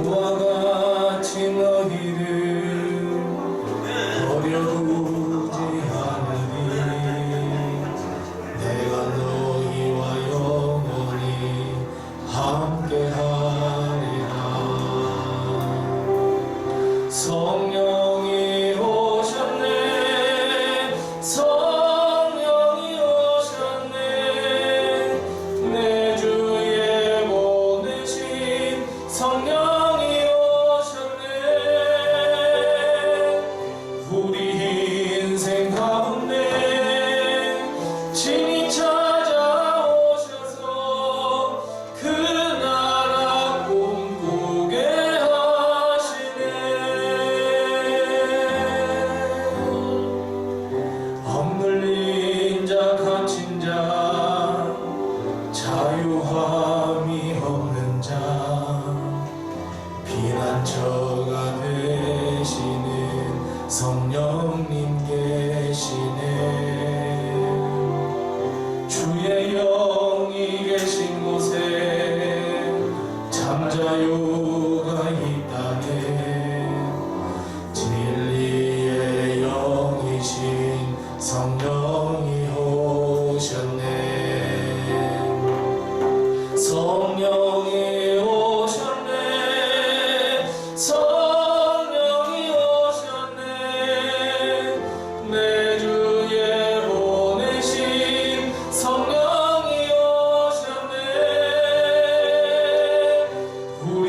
고와 같이 너희를 버려두지 않으리. 내가 너희와 영원히 함께하리라. 성령이 오셨네. 성령이 오셨네. 내 주에 보내신 성령이 오셨네. 우리 인생 가운데 친히 찾아오셔서 그 나라 꿈꾸게 하시네. 억눌린 자 갇힌 자 자유함이 없는 자 피난처가 되시는 성령님 계시네. 주의 영이 계신 곳에 잠자유가 있다네. 진리의 영이신 성령이 오셨네. 성령이 오셨네. 성령이 오셨네. 내 주에 보내신 성령이 오셨네. 우리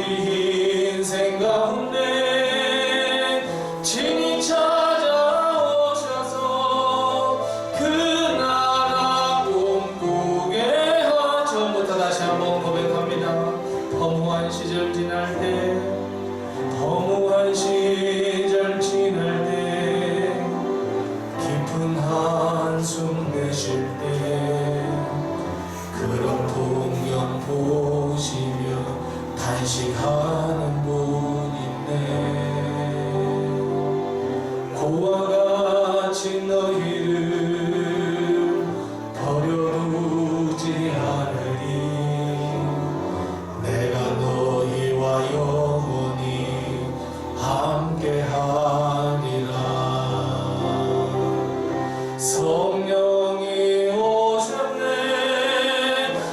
인생 가운데 친히 찾아오셔서 그 나라 꿈꾸게 하. 처음부터 다시 한번 고백합니다. 허무한 시절 지날 때, 허무한 시절 지날 때, 깊은 한숨 내쉴 때, 그런 풍경 보시며 단식하는 분 있네. 고와 같이 너희를 버려두지 않으리. 내가 너희와 영원히 함께하리라. 성령이 오셨네.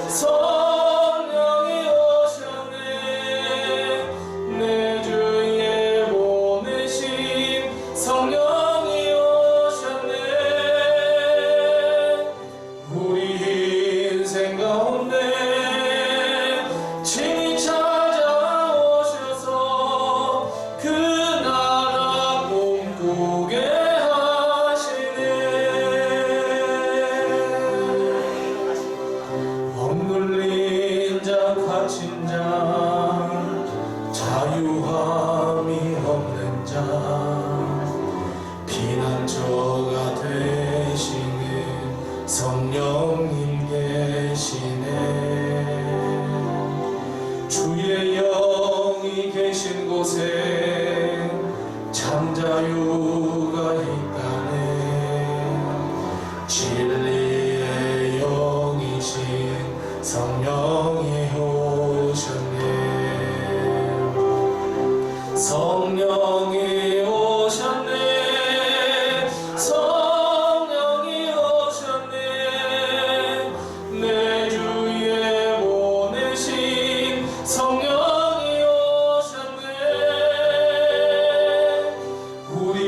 성령이 오셨네. 내 주에 보내신 성령이 오셨네. 우리 인생 가운데 친히 찾아오셔서 그 나라 꿈꾸게 하시네. 억눌린 자 갇힌 자 자유함이 없는 자 피난처가 되시는 성령님 계시네. 주의 영이 계신 곳에 잠자유가 있다네. 진리의 영이신 성령이 오셨네. 성령이 오셨네. 성령이 오셨네. 내 주에 보내신 성령이 오셨네. 우리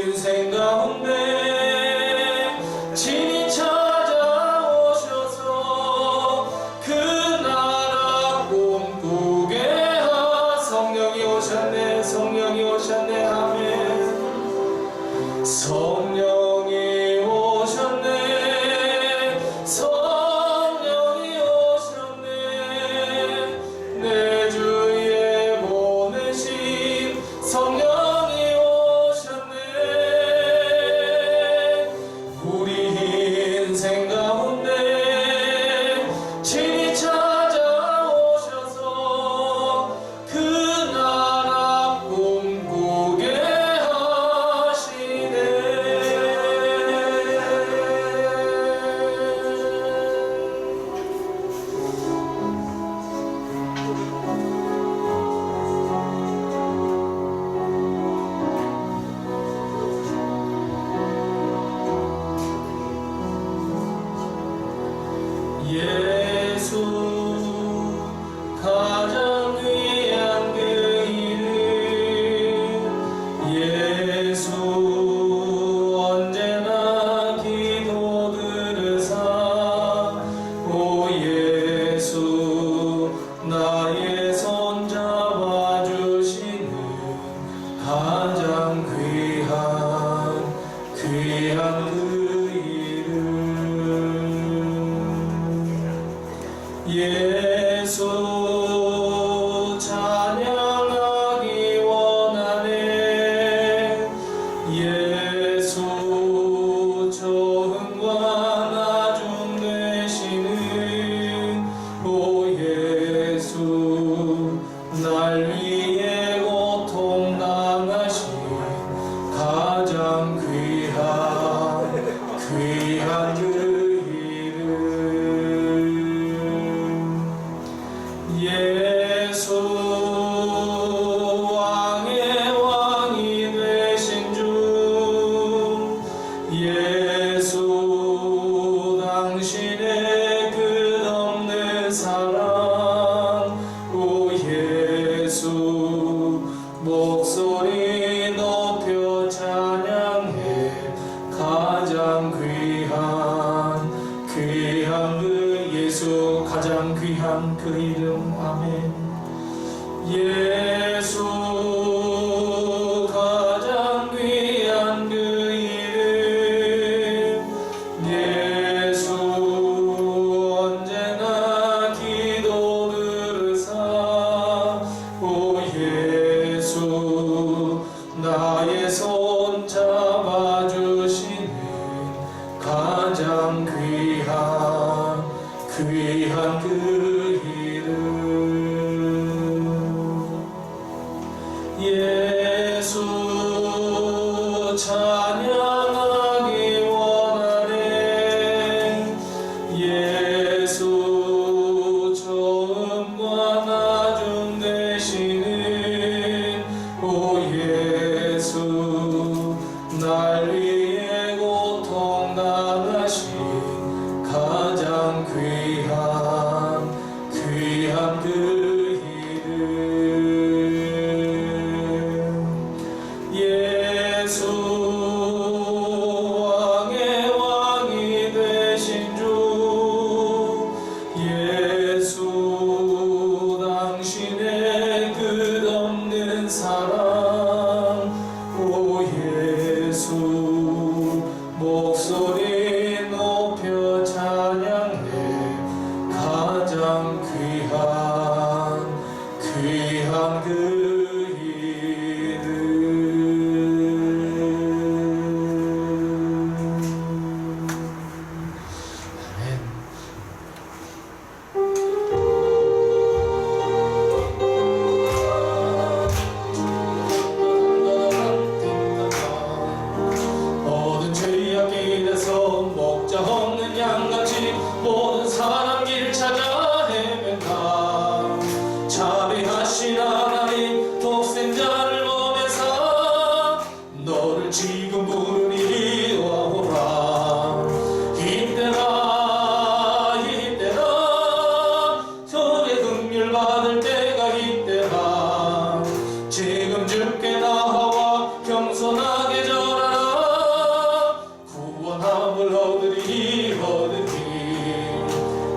인생 가운데 친히 찾아오셔서 그 나라 꿈꾸게 하. 성령이 오셨네. 성령이 오셨네. 아멘. 성령이 오셨네. 성령이 오셨네. 내 주에 보내신 성령이 오셨네. 우리 인생 가운데 친히 찾아오셔서 그 나라 꿈꾸게 하시네. 날 위해 고통당하신 가장 귀한 그 이름 예수 왕의 왕이 되신 주 예수 당신의 끝없는 사랑 오 예수 목소리 높여 찬양해 가장 귀한 그 예수 가장 귀한 그 이름 아멘 예수 가장 귀한 그 이름 예수 언제나 기도 들으사 오 예수 나의 손 잡아주시는 가장 귀한 그 이름 예수 찬양하기 원하네 예수 처음과 나중 되시는 오 예수 날 위해 고통당하신 가장 귀한 그 이름 예수 왕의 왕이 되신 주 예수 당신의 끝없는 사랑 오 예수 목소리 높여 찬양해 가장 귀한 그 이름 모든 죄악에 대해서 목자 없는 양같이 모든 사람 길 찾아 헤맨다 자비하신 하나님 독생자를 보내사 너를 지금 부르니 와오라 이때라 주의 긍휼 받을 때가 이때라 지금 주께 나와 겸손하게 절하라 구원함을 얻으리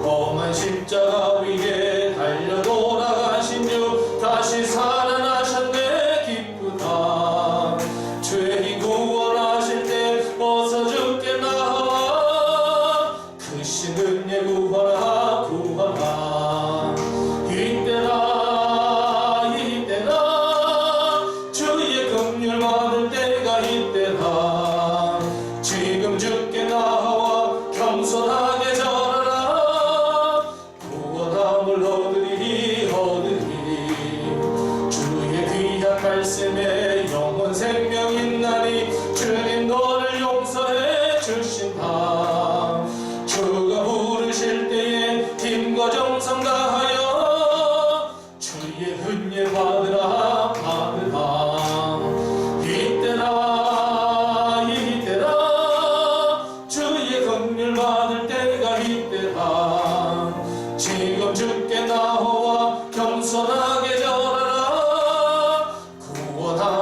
험한 십자가 위에 달려 돌아가신 주 다시 살아나셨네 기쁘다 죄인 구원하실 때 어서 주께 나와 크신 은혜 구하라 이때라 주의 긍휼 받을 때가 이때라 지금 주께 나와 겸손하게 절하라 구원함을 얻으리 주의 귀한 말씀에 영원 생명 있나니 주님 너를 용서해 주신다 주가 부르실 때에 힘과 정성 다하여 주의 은혜 받으라 이때라 주의 긍휼 받을 때가 이때라 지금 주께 나와 겸손하게 절하라 구원함을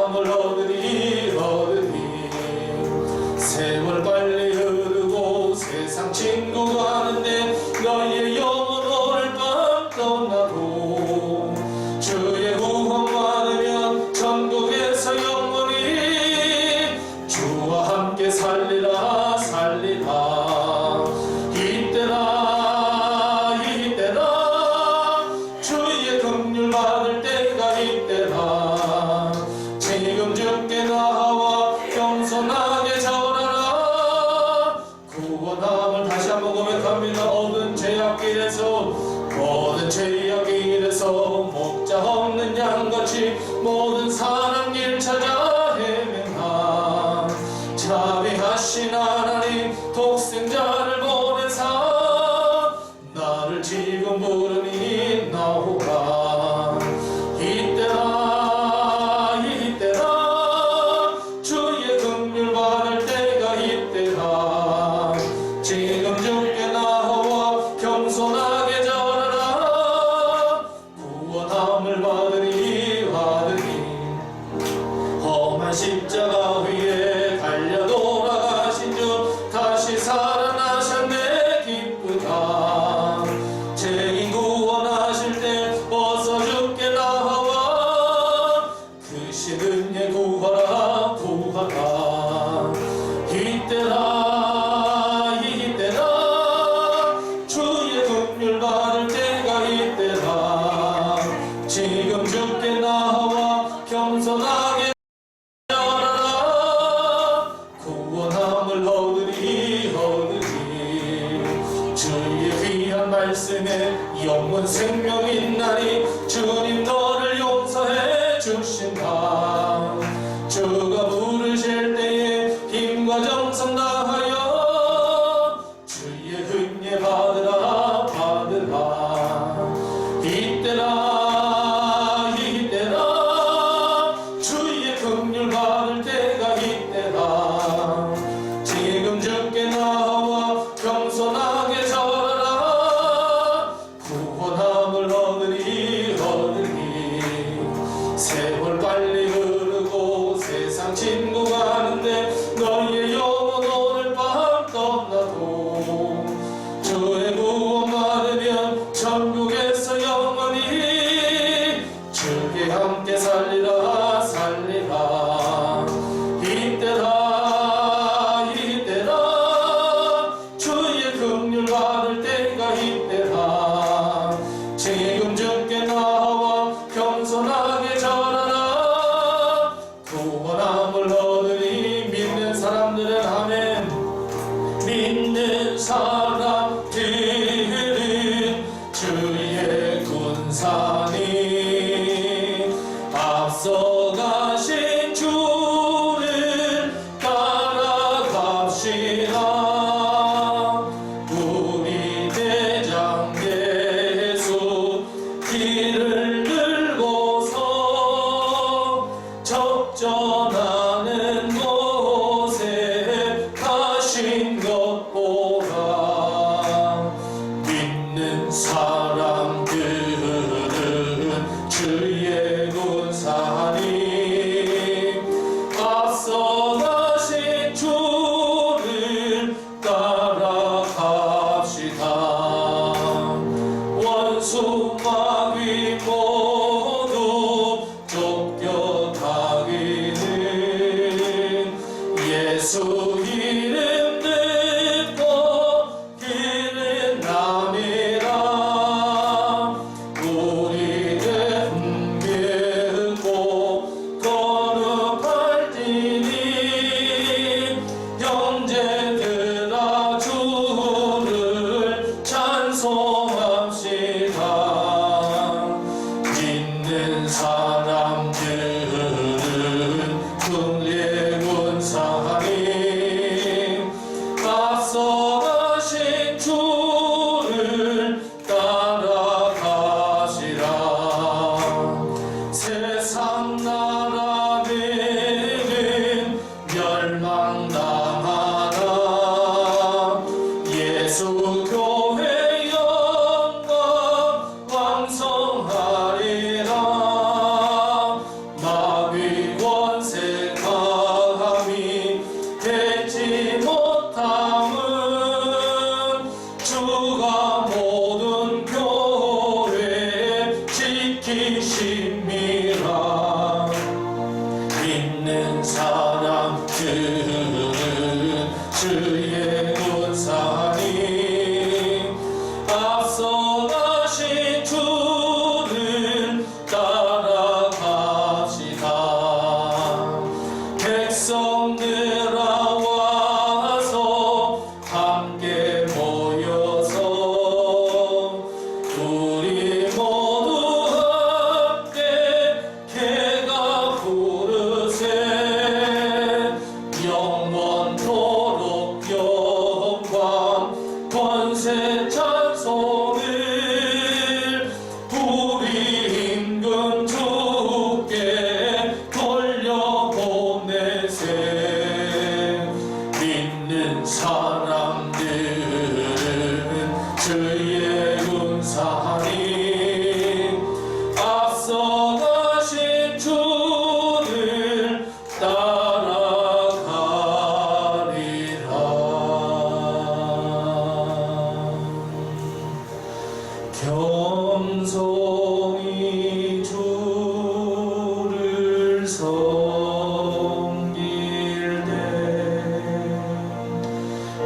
같이 모든 사람 길 찾아 헤매나 자비하신 하나님 독생자를 보내사 나를 지금 부르니 나오라. 이때라 이때라 주의 긍휼 받을 때가 이때라. 지금 주께 나와 겸손하게 절하라. 구원함을 받으리 험한 십자가 위에 달려 돌아가신 주 다시 살아나셨네 기쁘다. 죄인 구원하실 때 어서 주께 나와 그 신은혜 구하라 구하라. 이때라 이때라 주의 긍휼 받을 때가 이때라. 지금 주께 나와 겸손하게 절하라. 구원함을 얻으리 주의 귀한 말씀에 영원 생명 있나니 주님 너를 용서해 주신다. 주가 부르실 때에 힘과 정성 다하여 주의 은혜 받으라 받으라. 이때라 이때라 주의 긍휼 받을 때가 이때라. 지금 주께 나와 겸손하게 절하라. 구원함을 얻으리 세월 빨리 흐르고 세상 친구 가는데 너희의 영혼 오늘 밤 떠나도 주의 구원 받으면 천국에서 영원히 주께 함께 살리라 살리라. 이때라 이때라 주의 긍휼 받을 때가 이때라. 지금 주께 나와 겸손하게 절하라. 구원함을 얻으니 믿는 사람들은 아멘. 믿는 사람들은 주의 군사니 앞서가신 주를 따라갑시다. 우리 대장 예수 길을 들고서 적전하는 곳에 가신 것 보라. 믿는 사람들은 주의 군사니 앞서가신 주를 따라갑시다. 원수 마귀 모두 쫓겨가기는 섬길 때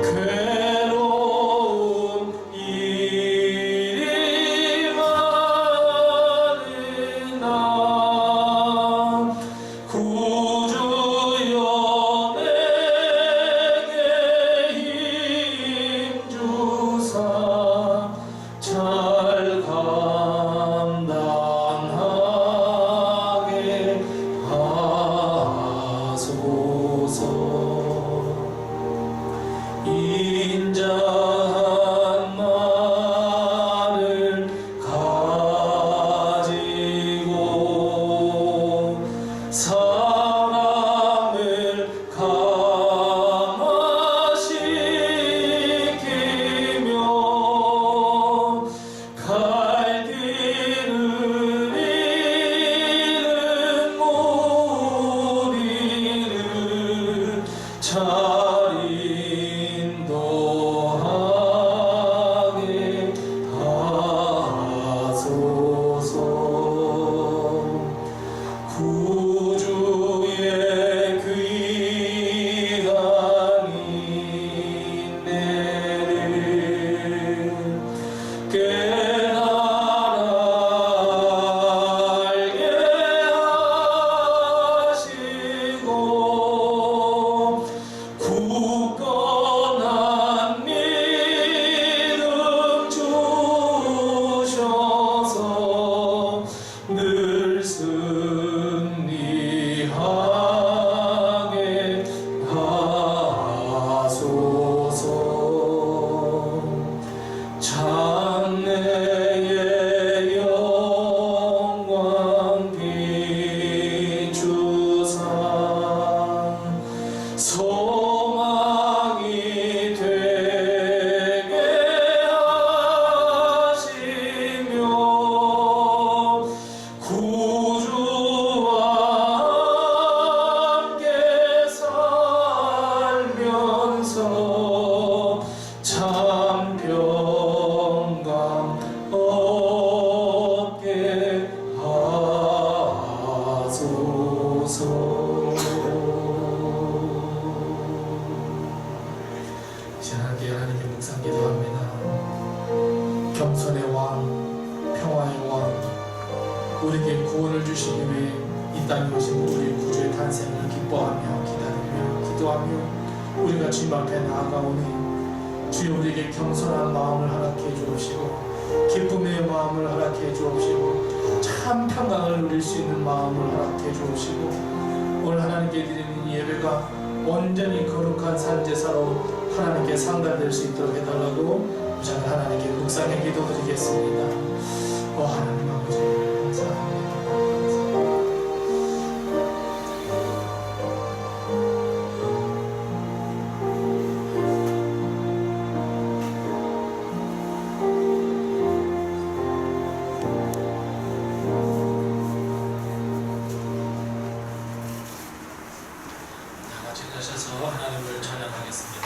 괴로운 일이 많으나 구주여 내게 힘주사 잘 감당하게 하소서. 인자한 말을 가지고 사람을 감화시키며 갈 길을 잃은 무리를 잘 인도하게 하소서. 구주의 귀한 인내를 깨달아 알게 하시고 굳건한 믿음 주셔서 늘 승리하게 하소서. 장래의 영광 비추사 소망이 되게 하시며 구주와 함께 살면서 참 평강 얻게 하소서. 신하게 하나님께 묵상 기도합니다. 겸손의 왕, 평화의 왕, 우리에게 구원을 주시기 위해 이 땅에 오신 우리 구주의 탄생을 기뻐하며 기다리며 기도하며 우리가 주님 앞에 나아가오니 주여 우리에게 겸손한 마음을 허락해 주옵시고 기쁨의 마음을 허락해 주옵시고 참 평강을 누릴 수 있는 마음을 허락해 주옵시고 오늘 하나님께 드리는 이 예배가 온전히 거룩한 산제사로 하나님께 상달될 수 있도록 해달라고 저는 하나님께 묵상의 기도 드리겠습니다. 하나님 아버지 감사합니다. 다 같이 일어서서 하나님을 찬양하겠습니다.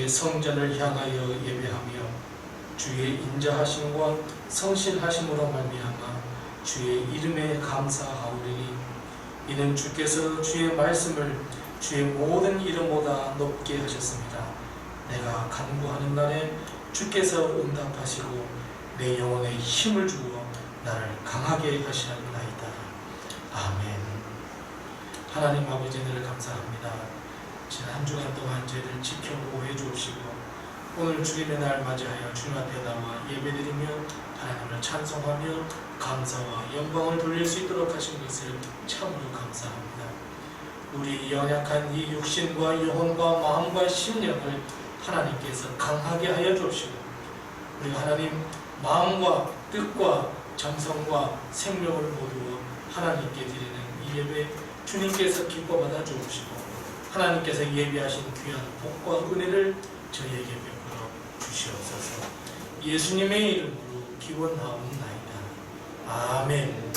성전을 향하여 예배하며 주의 인자하심과 성실하심으로 말미암아 주의 이름에 감사하오리니 이는 주께서 주의 말씀을 주의 모든 이름보다 높게 하셨습니다. 내가 간구하는 날에 주께서 응답하시고 내 영혼에 힘을 주어 나를 강하게 하시나이다. 아멘. 하나님 아버지 늘 감사합니다. 지난 한 주간 동안 저희들 지켜 보호해 주시고 오늘 주님의 날 맞이하여 주님 앞에 나와 예배드리며 하나님을 찬송하며 감사와 영광을 돌릴 수 있도록 하신 것을 참으로 감사합니다. 우리 연약한 이 육신과 영혼과 마음과 심령을 하나님께서 강하게 하여 주시고 우리가 하나님 마음과 뜻과 정성과 생명을 모두 하나님께 드리는 이 예배 주님께서 기뻐 받아 주시고 하나님께서 예비하신 귀한 복과 은혜를 저희에게 베풀어 주시옵소서. 예수님의 이름으로 기원하옵나이다. 아멘.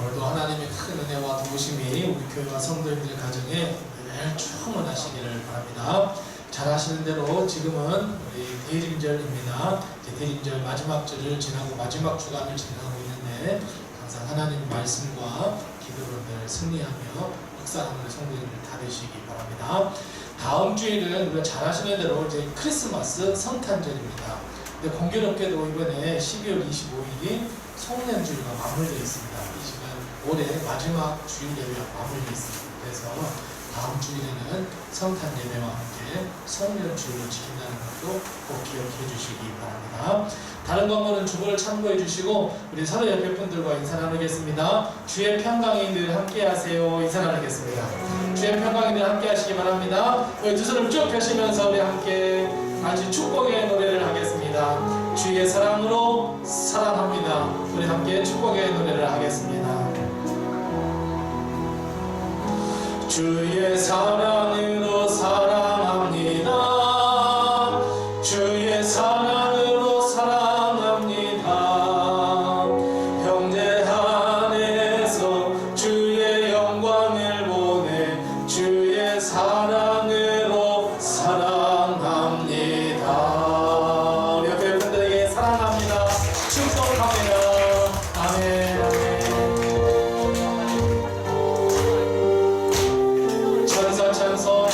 오늘도 하나님의 큰 은혜와 도우심이 우리 교회와 성도님들 가정에 늘 충만하시기를 바랍니다. 잘 아시는 대로 지금은 우리 대림절입니다. 대림절 마지막 절을 지나고 마지막 주간을 지나고 있는데 항상 하나님 말씀과 기도로 늘 승리하며 묵상하는 성도님들 다 되시기 바랍니다. 다음 주일은 우리가 잘 아시는 대로 이제 크리스마스 성탄절입니다. 근데 공교롭게도 이번에 12월 25일이 성년주일과 맞물려 있습니다. 이 시간 올해 마지막 주일 예배와 맞물려 있습니다. 그래서 다음 주일에는 성탄 예배와 함께 성년주일을 지킨다는 것도 꼭 기억해 주시기 바랍니다. 다른 것들은 주보를 참고해 주시고 우리 서로 옆에 분들과 인사 나누겠습니다. 주의 평강이 늘 함께 하세요. 인사 나누겠습니다. 주의 평강이 늘 함께 하시기 바랍니다. 우리 두 손을 쭉 펴시면서 우리 함께 같이 축복의 노래를 하겠습니다. 주의 사랑으로 사랑합니다. 우리 함께 축복의 노래를 하겠습니다. 주의 사랑으로 사랑합니다. 주의 사랑으로 사랑합니다. 형제 안에서 주의 영광을 보내 주의 사랑으로 사랑합니다. 우리 옆에 분들에게 사랑합니다. 축복합니다. 아멘. 찬송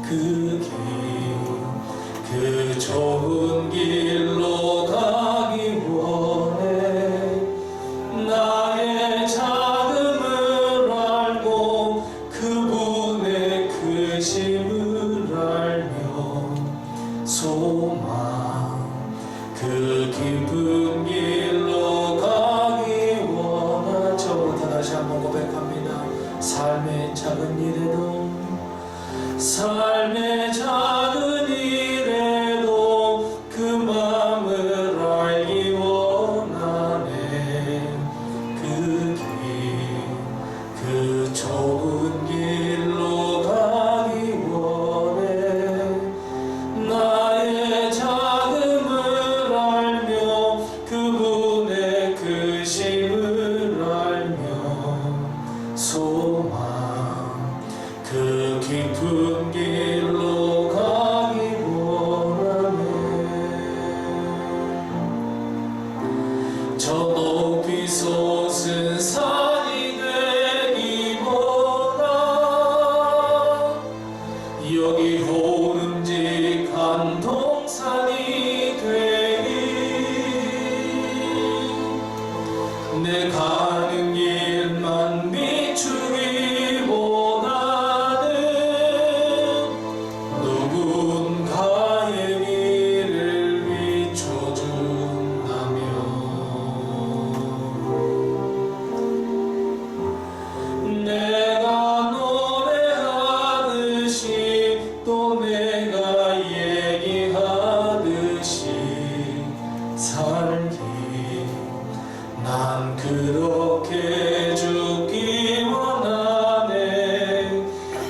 그 좋은 길로 가기 원해. 나의 작음을 알고 그분의 크심을 알며 소망 그 깊은 길로 가기 원하. 저부터 다시 한번 고백합니다. 삶의 작은 일에도 삶의 작은 일에도 그 마음을 알기 원하네. 그 좋은 길로 가기 원해. 나의 작음을 알며 그분의 크심을 알며 소망 그 깊은 길로 가기 원하네. 저 높이 솟은 산이 되기보다 여기 호름직한 동산이 되기. 내 가는 길만 비추기보다는 누군가의 길을 비춰준다면 내가 노래하듯이 또 내가 얘기하듯이 살기. 난 그렇게 죽기 원하네.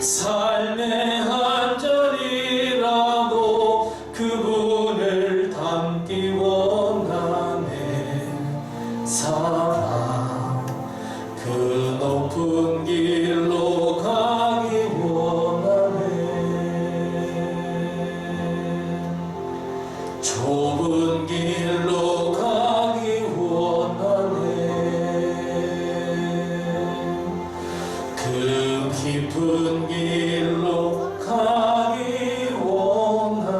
삶의 한 절이라도 그분을 담기 원하네. 사랑 그 높은 길로 가기 원하네. 좁은 길로 가기 원하네. 그 깊은 길로 가기 원하네.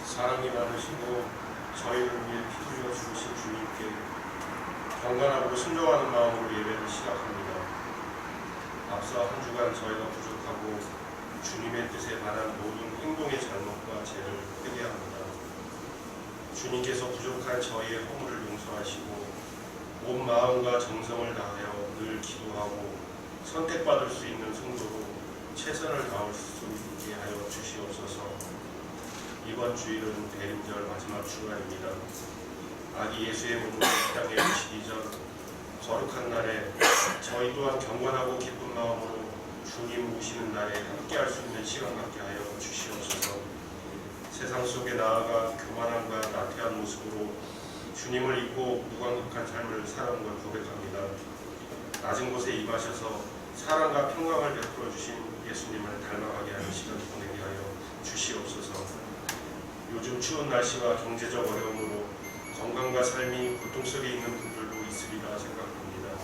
사랑이 많으시고 저희를 위해 피 흘려 죽으신 주님께 경건하고 순종하는 마음으로 예배를 시작합니다. 앞서 한 주간 저희가 부족하고 주님의 뜻에 반한 모든 행동의 잘못과 죄를 회개합니다. 주님께서 부족한 저희의 허물을 용서하시고 온 마음과 정성을 다하여 늘 기도하고 선택받을 수 있는 성도로 최선을 다할 수 있게 하여 주시옵소서. 이번 주일은 대림절 마지막 주간입니다. 아기 예수의 몸으로 이 땅에 오시기 전 거룩한 날에 저희 또한 경건하고 기쁜 마음으로 주님 오시는 날에 함께할 수 있는 시간 갖게 하여 주시옵소서. 세상 속에 나아가 교만함과 나태한 모습으로 주님을 잊고 무감각한 삶을 살아온 걸 고백합니다. 낮은 곳에 임하셔서 사랑과 평강을 베풀어 주신 예수님을 닮아가게 하는 시간 보내게 하여 주시옵소서. 요즘 추운 날씨와 경제적 어려움으로 건강과 삶이 고통 속에 있는 분들도 있으리라 생각합니다.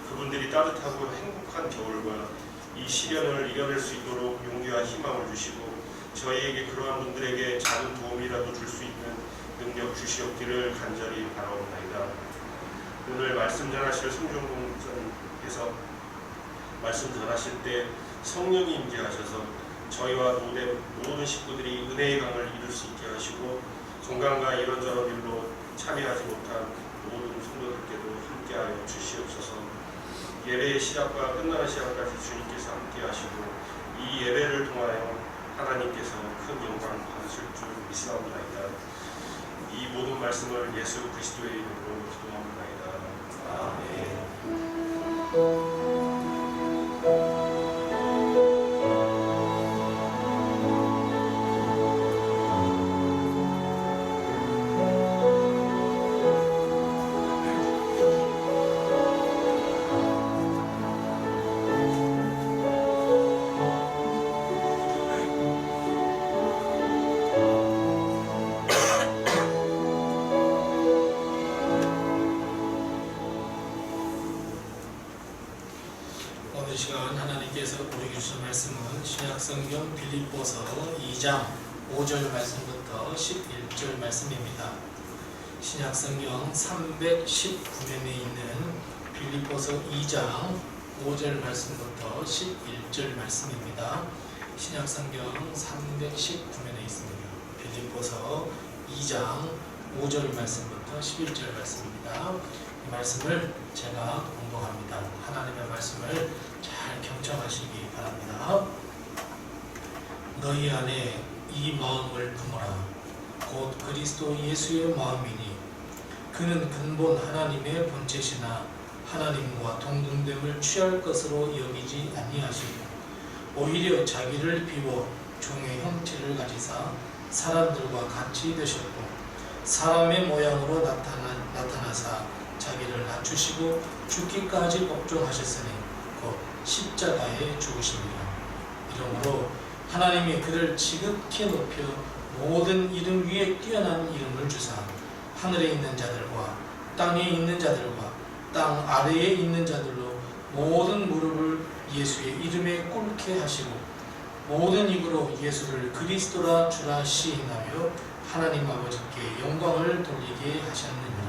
그분들이 따뜻하고 행복한 겨울과 이 시련을 이겨낼 수 있도록 용기와 희망을 주시고 저희에게 그러한 분들에게 작은 도움이라도 줄 수 있는 능력 주시옵기를 간절히 바라옵나이다. 오늘 말씀 전하실 성종공전께서 말씀 전하실 때 성령이 임재하셔서 저희와 모든 식구들이 은혜의 강을 이룰 수 있게 하시고 건강과 이런저런 일로 참여하지 못한 모든 성도들께도 함께하여 주시옵소서. 예배의 시작과 끝나는 시간까지 주님께서 함께하시고 이 예배를 통하여 하나님께서 큰 영광 받으실 줄 믿사옵나이다. 말씀을 예수 그리스도의 이름으로 기도합니다. 아멘. 오늘 시간 하나님께서 우리에게 주신 말씀은 신약성경 빌립보서 2장 5절 말씀부터 11절 말씀입니다. 신약성경 319면에 있는 빌립보서 2장 5절 말씀부터 11절 말씀입니다. 신약성경 319면에 있습니다. 빌립보서 2장 5절 말씀부터 11절 말씀입니다. 이 말씀을 제가 공독합니다. 하나님의 말씀을 잘 경청하시기 바랍니다. 너희 안에 이 마음을 품어라. 곧 그리스도 예수의 마음이니 그는 근본 하나님의 본체시나 하나님과 동등됨을 취할 것으로 여기지 아니하시고 오히려 자기를 비워 종의 형체를 가지사 사람들과 같이 되셨고 사람의 모양으로 나타나사 자기를 낮추시고 죽기까지 복종하셨으니 곧 십자가에 죽으심이라. 이러므로 하나님이 그를 지극히 높여 모든 이름 위에 뛰어난 이름을 주사 하늘에 있는 자들과 땅에 있는 자들과 땅 아래에 있는 자들로 모든 무릎을 예수의 이름에 꿇게 하시고 모든 입으로 예수를 그리스도라 주라 시인하며 하나님 아버지께 영광을 돌리게 하셨느니라.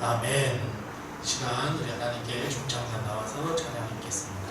아멘. 이 시간 우리 하나님께 중창단 나와서 찬양 읽겠습니다.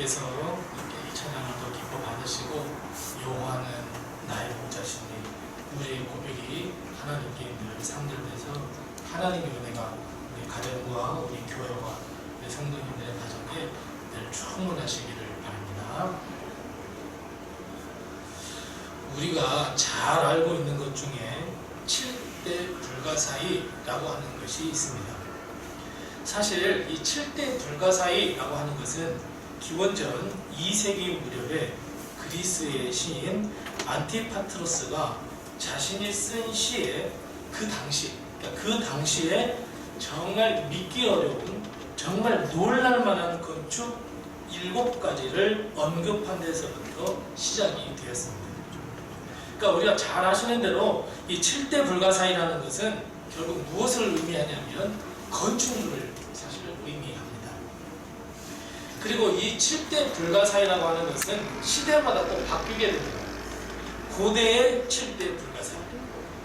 하나님께서 이 찬양을 더 기뻐 받으시고 요구하는 나의 목자신이 우리의 고백이 하나님께 늘 상들돼서 하나님의 은혜가 우리 가정과 우리 교회와 우리 성도님들의 가정에 늘 충만하시기를 바랍니다. 우리가 잘 알고 있는 것 중에 7대 불가사의라고 하는 것이 있습니다. 사실 이 7대 불가사의라고 하는 것은 기원전 2세기 무렵에 그리스의 시인 안티파트로스가 자신이 쓴 시에 그 당시에 정말 믿기 어려운 정말 놀랄만한 건축 7가지를 언급한 데서부터 시작이 되었습니다. 그러니까 우리가 잘 아시는 대로 이 7대 불가사의라는 것은 결국 무엇을 의미하냐면 건축물을 사실 의미합니다. 그리고 이 7대 불가사의라고 하는 것은 시대마다 또 바뀌게 됩니다. 고대의 7대 불가사의,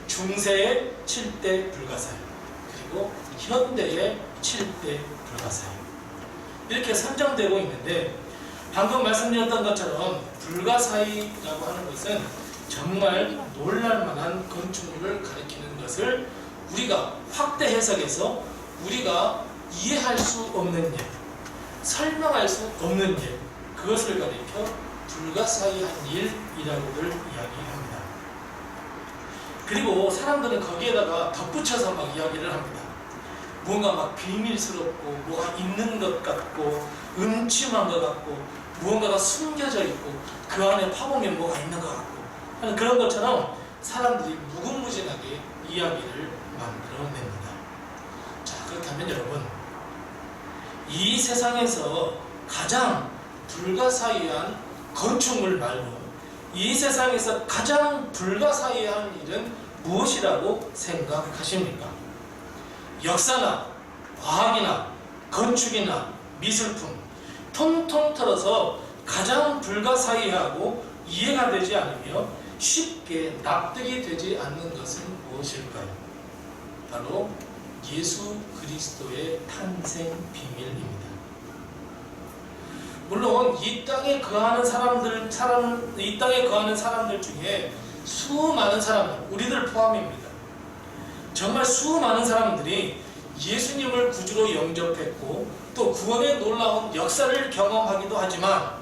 중세의 7대 불가사의, 그리고 현대의 7대 불가사의, 이렇게 선정되고 있는데, 방금 말씀드렸던 것처럼 불가사의라고 하는 것은 정말 놀랄만한 건축물을 가리키는 것을 우리가 확대 해석해서 우리가 이해할 수 없는 일, 설명할 수 없는 일, 그것을 가리켜 불가사의한 일이라고들 이야기합니다. 그리고 사람들은 거기에다가 덧붙여서 막 이야기를 합니다. 뭔가 막 비밀스럽고 뭐가 있는 것 같고 음침한 것 같고 무언가가 숨겨져 있고 그 안에 파보면 뭐가 있는 것 같고 하는 그런 것처럼 사람들이 무궁무진하게 이야기를 만들어냅니다. 자, 그렇다면 여러분, 이 세상에서 가장 불가사의한 건축물 말고 이 세상에서 가장 불가사의한 일은 무엇이라고 생각하십니까? 역사나 과학이나 건축이나 미술품 통통 털어서 가장 불가사의하고 이해가 되지 않으며 쉽게 납득이 되지 않는 것은 무엇일까요? 바로 예수 그리스도의 탄생 비밀입니다. 물론 이 땅에 거하는 사람들 중에 수많은 사람들, 우리들 포함입니다. 정말 수많은 사람들이 예수님을 구주로 영접했고 또 구원의 놀라운 역사를 경험하기도 하지만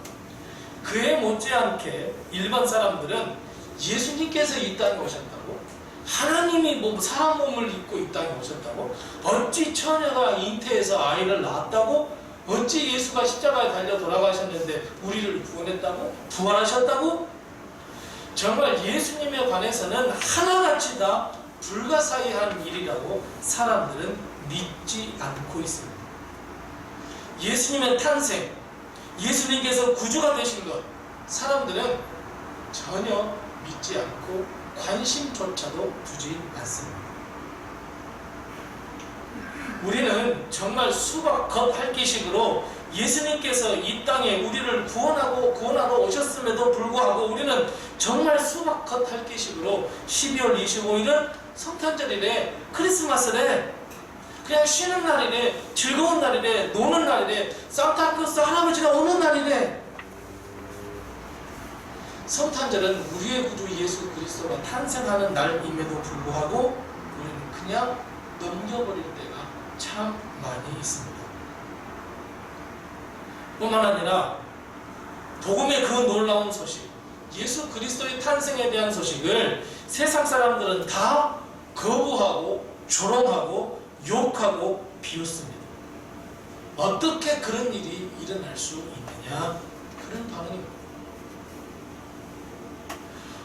그에 못지않게 일반 사람들은 예수님께서 이 땅에 오셨다고, 하나님이 사람 몸을 입고 이 땅에 오셨다고, 어찌 처녀가 잉태해서 아이를 낳았다고, 어찌 예수가 십자가에 달려 돌아가셨는데 우리를 구원했다고, 부활하셨다고, 정말 예수님에 관해서는 하나같이 다 불가사의한 일이라고 사람들은 믿지 않고 있습니다. 예수님의 탄생, 예수님께서 구주가 되신 것, 사람들은 전혀 믿지 않고 관심조차도 두지 않습니다. 우리는 정말 수박 겉 핥기식으로 예수님께서 이 땅에 우리를 구원하러 오셨음에도 불구하고 우리는 정말 수박 겉 핥기식으로 12월 25일은 성탄절이래, 크리스마스래, 그냥 쉬는 날이래, 즐거운 날이래, 노는 날이래, 산타클로스 할아버지가 오는 날이래. 성탄절은 우리의 구주 예수 그리스도가 탄생하는 날임에도 불구하고 우리는 그냥 넘겨버릴 때가 참 많이 있습니다. 뿐만 아니라 복음의 그 놀라운 소식, 예수 그리스도의 탄생에 대한 소식을 세상 사람들은 다 거부하고 조롱하고 욕하고 비웃습니다. 어떻게 그런 일이 일어날 수 있느냐, 그런 반응입니다.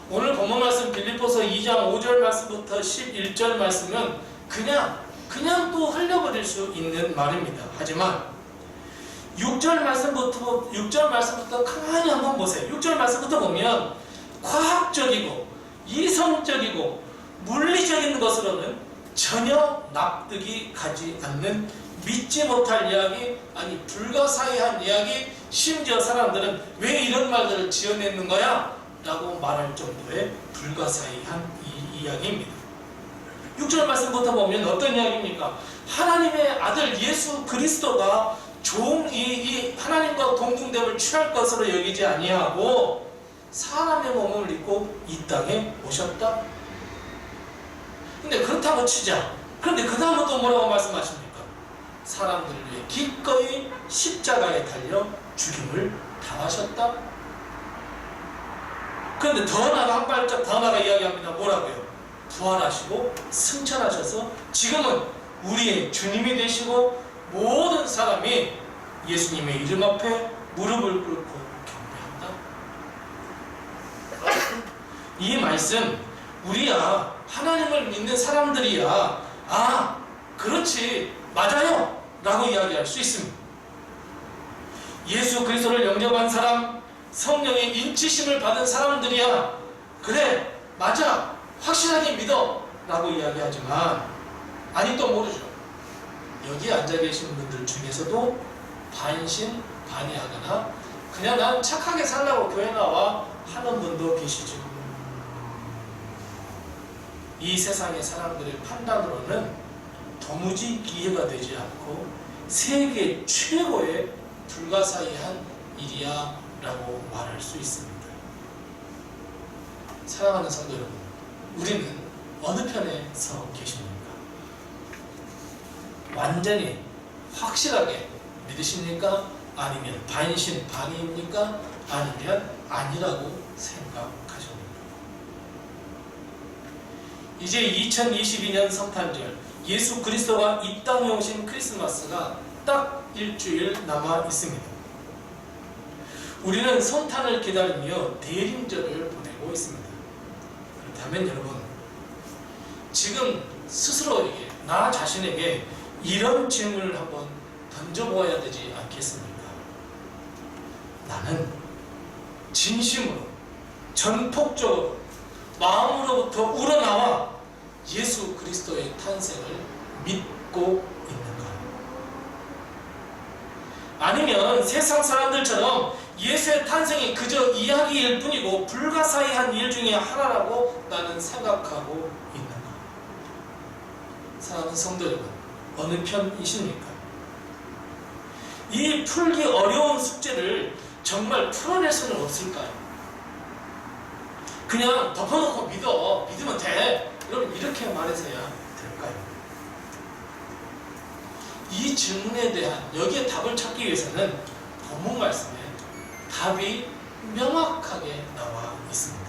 오늘 본문 말씀 빌립보서 2장 5절 말씀부터 11절 말씀은 그냥 또 흘려버릴 수 있는 말입니다. 하지만 6절 말씀부터 가만히 한번 보세요. 6절 말씀부터 보면 과학적이고 이성적이고 물리적인 것으로는 전혀 납득이 가지 않는 믿지 못할 이야기, 아니 불가사의한 이야기, 심지어 사람들은 왜 이런 말들을 지어내는 거야? 라고 말할 정도의 불가사의한 이야기입니다. 6절 말씀부터 보면 어떤 이야기입니까? 하나님의 아들 예수 그리스도가 이 하나님과 동등됨을 취할 것으로 여기지 아니하고 사람의 몸을 입고 이 땅에 오셨다. 근데 그렇다고 치자. 그런데 그 다음은 또 뭐라고 말씀하십니까? 사람들을 위해 기꺼이 십자가에 달려 죽임을 당하셨다. 그런데 더 나아가 한 발짝 더 나아가 이야기합니다. 뭐라고요? 부활하시고 승천하셔서 지금은 우리의 주님이 되시고 모든 사람이 예수님의 이름 앞에 무릎을 꿇고 경배한다. 이 말씀 우리야 하나님을 믿는 사람들이야 그렇지 맞아요 라고 이야기할 수 있습니다. 예수 그리스도를 영접한 사람, 성령의 인치심을 받은 사람들이야 그래 맞아 확실하게 믿어 라고 이야기하지만 아니 또 모르죠. 여기 앉아 계신 분들 중에서도 반신반의하거나 그냥 난 착하게 살라고 교회 나와 하는 분도 계시죠. 이 세상의 사람들의 판단으로는 도무지 이해가 되지 않고 세계 최고의 불가사의한 일이야 라고 말할 수 있습니다. 사랑하는 성도 여러분, 우리는 어느 편에 서 계십니까? 완전히 확실하게 믿으십니까? 아니면 반신반의입니까? 아니면 아니라고 생각하십니까? 이제 2022년 성탄절 예수 그리스도가 이 땅에 오신 크리스마스가 딱 일주일 남아 있습니다. 우리는 성탄을 기다리며 대림절을 보내고 있습니다. 그렇다면 여러분, 지금 스스로에게, 나 자신에게 이런 질문을 한번 던져보아야 되지 않겠습니까? 나는 진심으로, 전폭적으로, 마음으로부터 우러나와 예수 그리스도의 탄생을 믿고 있는가? 아니면 세상 사람들처럼 예수의 탄생이 그저 이야기일 뿐이고 불가사의한 일 중에 하나라고 나는 생각하고 있는가? 사랑하는 성도 여러분, 어느 편이십니까? 이 풀기 어려운 숙제를 정말 풀어낼 수는 없을까요? 그냥 덮어놓고 믿으면 돼. 여러분 이렇게 말해서야 될까요? 이 질문에 대한 여기에 답을 찾기 위해서는 본문 말씀에 답이 명확하게 나와 있습니다.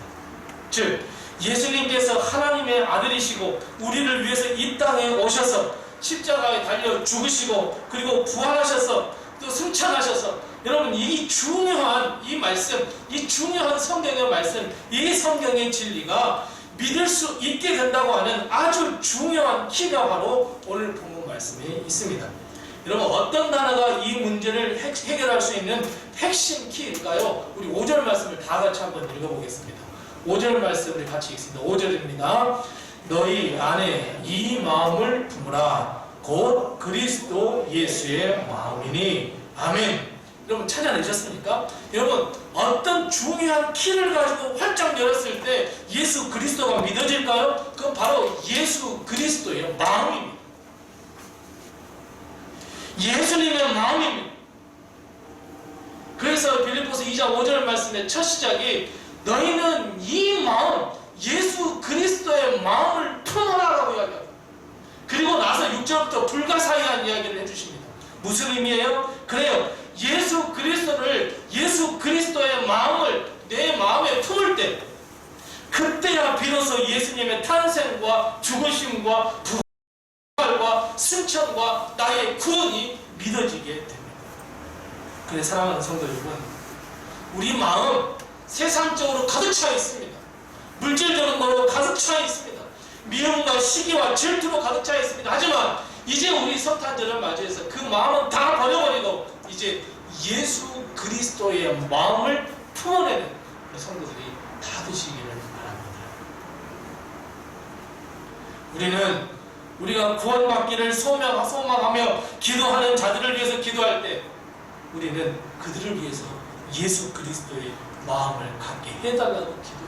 즉 예수님께서 하나님의 아들이시고 우리를 위해서 이 땅에 오셔서 십자가에 달려 죽으시고 그리고 부활하셔서 또 승천하셔서 여러분 이 중요한 이 말씀, 이 중요한 성경의 말씀, 이 성경의 진리가 믿을 수 있게 된다고 하는 아주 중요한 키가 바로 오늘 본문 말씀에 있습니다. 여러분 어떤 단어가 이 문제를 해결할 수 있는 핵심 키일까요? 우리 5절 말씀을 다 같이 한번 읽어보겠습니다. 5절 말씀을 같이 읽습니다. 5절입니다. 너희 안에 이 마음을 품으라. 곧 그리스도 예수의 마음이니. 아멘. 여러분 찾아내셨습니까? 여러분 어떤 중요한 키를 가지고 활짝 열었을 때 예수 그리스도가 믿어질까요? 그건 바로 예수 그리스도의 마음입니다. 예수님의 마음입니다. 그래서 빌립보서 2장 5절 말씀의 첫 시작이 너희는 이 마음, 예수 그리스도의 마음을 품어라라고 이야기합니다. 그리고 나서 6절부터 불가사의한 이야기를 해주십니다. 무슨 의미예요? 그래요. 예수 그리스도를, 예수 그리스도의 마음을 내 마음에 품을 때 그때야 비로소 예수님의 탄생과 죽으심과 부활과 승천과 나의 구원이 믿어지게 됩니다. 그래 사랑하는 성도 여러분, 우리 마음 세상적으로 가득 차 있습니다. 물질적인 것으로 가득 차 있습니다. 미움과 시기와 질투로 가득 차 있습니다. 하지만 이제 우리 성탄절을 맞이해서 그 마음은 다 버려버리고 이제 예수 그리스도의 마음을 품어내는 성도들이 다 되시기를 바랍니다. 우리는 우리가 구원받기를 소망하며 기도하는 자들을 위해서 기도할 때 우리는 그들을 위해서 예수 그리스도의 마음을 갖게 해달라고 기도해요.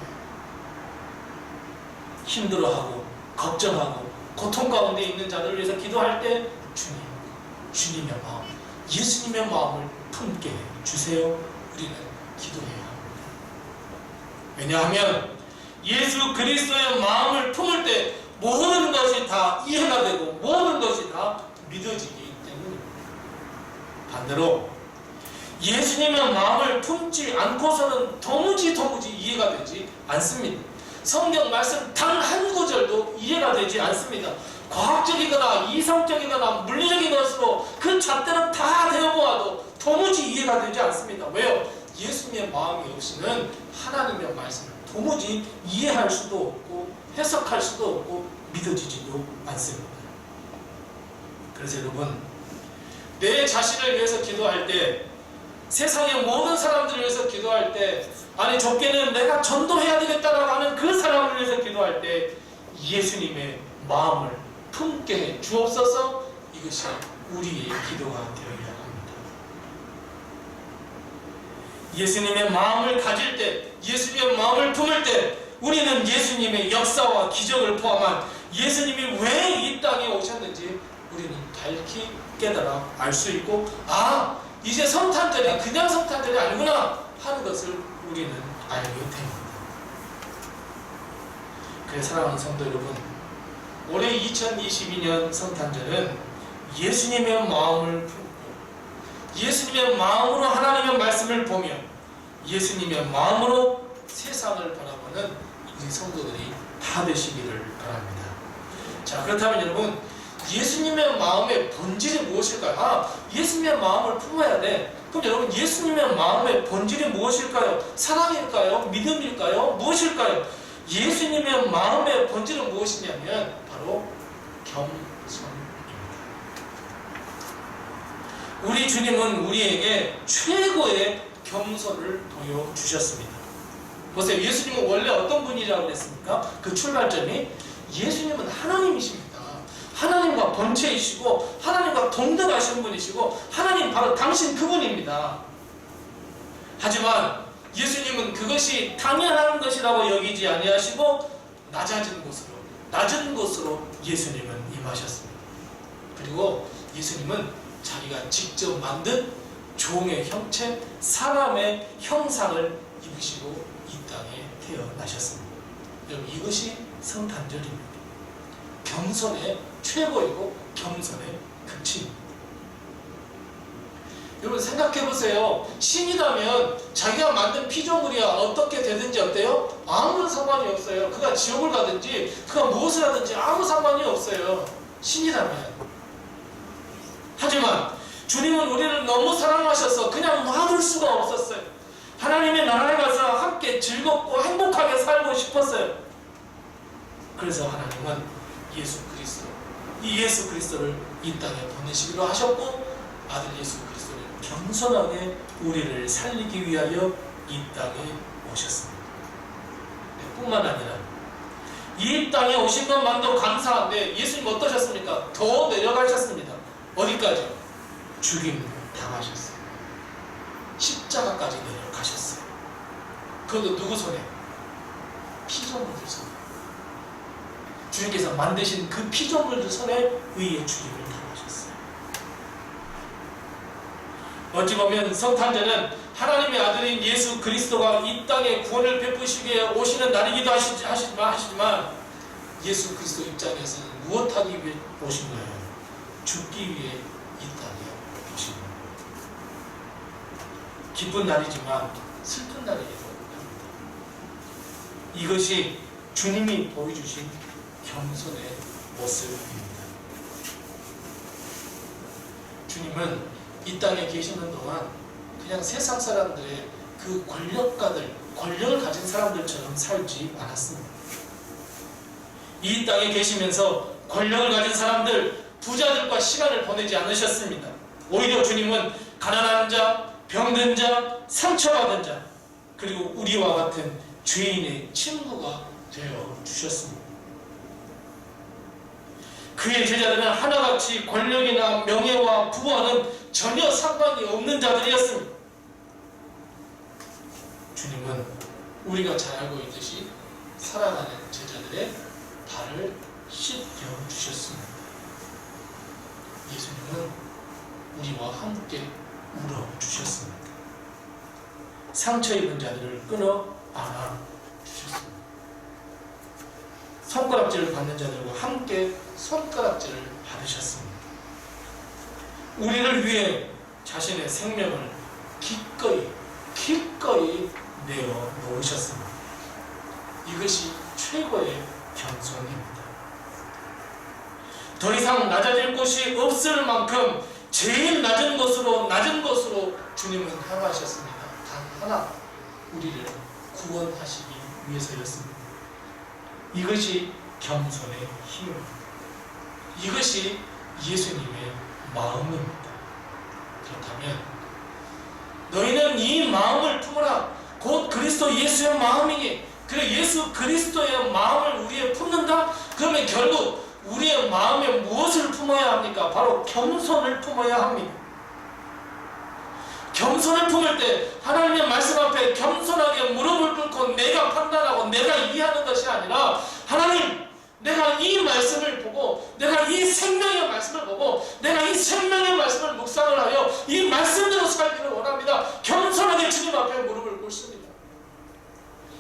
힘들어하고 걱정하고 고통 가운데 있는 자들을 위해서 기도할 때 주님의 마음, 예수님의 마음을 품게 주세요. 우리는 기도해야 합니다. 왜냐하면 예수 그리스도의 마음을 품을 때 모든 것이 다 이해가 되고 모든 것이 다 믿어지기 때문입니다. 반대로 예수님의 마음을 품지 않고서는 도무지 이해가 되지 않습니다. 성경 말씀 단 한 구절도 이해가 되지 않습니다. 과학적이거나 이성적이거나 물리적인 것으로 그 잣대는 다 되어보아도 도무지 이해가 되지 않습니다. 왜요? 예수님의 마음이 없이는 하나님의 말씀을 도무지 이해할 수도 없고 해석할 수도 없고 믿어지지도 않습니다. 그래서 여러분, 내 자신을 위해서 기도할 때, 세상의 모든 사람들을 위해서 기도할 때, 아니 좁게는 내가 전도해야 되겠다라고 하는 그 사람을 위해서 기도할 때 예수님의 마음을 품게 해 주옵소서. 이것이 우리의 기도가 되어야 합니다. 예수님의 마음을 가질 때, 예수님의 마음을 품을 때 우리는 예수님의 역사와 기적을 포함한 예수님이 왜 이 땅에 오셨는지 우리는 밝히 깨달아 알 수 있고, 아, 이제 성탄절이 그냥 성탄절이 아니구나 하는 것을 우리는 알게 됩니다. 그래서 사랑하는 성도 여러분, 올해 2022년 성탄절은 예수님의 마음을 품고 예수님의 마음으로 하나님의 말씀을 보며 예수님의 마음으로 세상을 바라보는 우리 성도들이 다 되시기를 바랍니다. 자, 그렇다면 여러분, 예수님의 마음의 본질이 무엇일까요? 아, 예수님의 마음을 품어야 돼. 그럼 여러분, 예수님의 마음의 본질이 무엇일까요? 사랑일까요? 믿음일까요? 무엇일까요? 예수님의 마음의 본질은 무엇이냐면 바로 겸손입니다. 우리 주님은 우리에게 최고의 겸손을 보여주셨습니다. 보세요. 예수님은 원래 어떤 분이라고 그랬습니까? 그 출발점이 예수님은 하나님이십니다. 하나님과 본체이시고 하나님과 동등하신 분이시고 하나님 바로 당신 그분입니다. 하지만 예수님은 그것이 당연한 것이라고 여기지 아니하시고 낮은 곳으로 예수님은 임하셨습니다. 그리고 예수님은 자기가 직접 만든 종의 형체, 사람의 형상을 입으시고 이 땅에 태어나셨습니다. 여러분, 이것이 성탄절입니다. 겸손의 최고이고 겸손의 극치입니다. 여러분, 생각해보세요. 신이라면 자기가 만든 피조물이야 어떻게 되든지 어때요? 아무런 상관이 없어요. 그가 지옥을 가든지 그가 무엇을 하든지 아무 상관이 없어요. 신이라면. 하지만 주님은 우리를 너무 사랑하셔서 그냥 놔둘 수가 없었어요. 하나님의 나라에 가서 함께 즐겁고 행복하게 살고 싶었어요. 그래서 하나님은 이 예수 그리스도를 이 땅에 보내시기로 하셨고, 아들 예수 그리스도를 겸손하게 우리를 살리기 위하여 이 땅에 오셨습니다. 뿐만 아니라 이 땅에 오신 것만도 감사한데 예수님 어떠셨습니까? 더 내려가셨습니다. 어디까지? 죽임 당하셨어요. 십자가까지 내려가셨어요. 그것도 누구 손에? 피조물들 손에. 주님께서 만드신 그 피조물들 손에 의의 죽임을 당하셨어요. 어찌 보면 성탄절은 하나님의 아들인 예수 그리스도가 이 땅에 구원을 베푸시기 위해 오시는 날이기도 하시지만 예수 그리스도 입장에서는 무엇하기 위해 오신 거예요? 죽기 위해 이 땅에 오신 거예요. 기쁜 날이지만 슬픈 날이기도 합니다. 이것이 주님이 보여주신 겸손의 모습입니다. 주님은 이 땅에 계시는 동안 그냥 세상 사람들의 그 권력을 가진 사람들처럼 살지 않았습니다. 이 땅에 계시면서 권력을 가진 사람들, 부자들과 시간을 보내지 않으셨습니다. 오히려 주님은 가난한 자, 병든 자, 상처받은 자, 그리고 우리와 같은 죄인의 친구가 되어 주셨습니다. 그의 제자들은 하나같이 권력이나 명예와 부와는 전혀 상관이 없는 자들이었습니다. 주님은 우리가 잘 알고 있듯이 살아가는 제자들의 발을 씻겨 주셨습니다. 예수님은 우리와 함께 울어주셨습니다. 상처 입은 자들을 끊어 안아주셨습니다. 손가락질을 받는 자들과 함께 손가락질을 받으셨습니다. 우리를 위해 자신의 생명을 기꺼이 내어 놓으셨습니다. 이것이 최고의 겸손입니다. 더 이상 낮아질 곳이 없을 만큼 제일 낮은 곳으로 주님은 향하셨습니다. 단 하나, 우리를 구원하시기 위해서였습니다. 이것이 겸손의 힘입니다. 이것이 예수님의 마음입니다. 그렇다면 너희는 이 마음을 품으라. 곧 그리스도 예수의 마음이니, 그래 예수 그리스도의 마음을 우리에 품는다? 그러면 결국 우리의 마음에 무엇을 품어야 합니까? 바로 겸손을 품어야 합니다. 겸손을 품을 때 하나님의 말씀 앞에 겸손하게 무릎을 꿇고 내가 판단하고 내가 이해하는 것이 아니라, 하나님, 내가 이 말씀을 보고, 내가 이 생명의 말씀을 보고, 내가 이 생명의 말씀을 묵상을 하여 이 말씀대로 살기를 원합니다. 겸손하게 주님 앞에 무릎을 꿇습니다.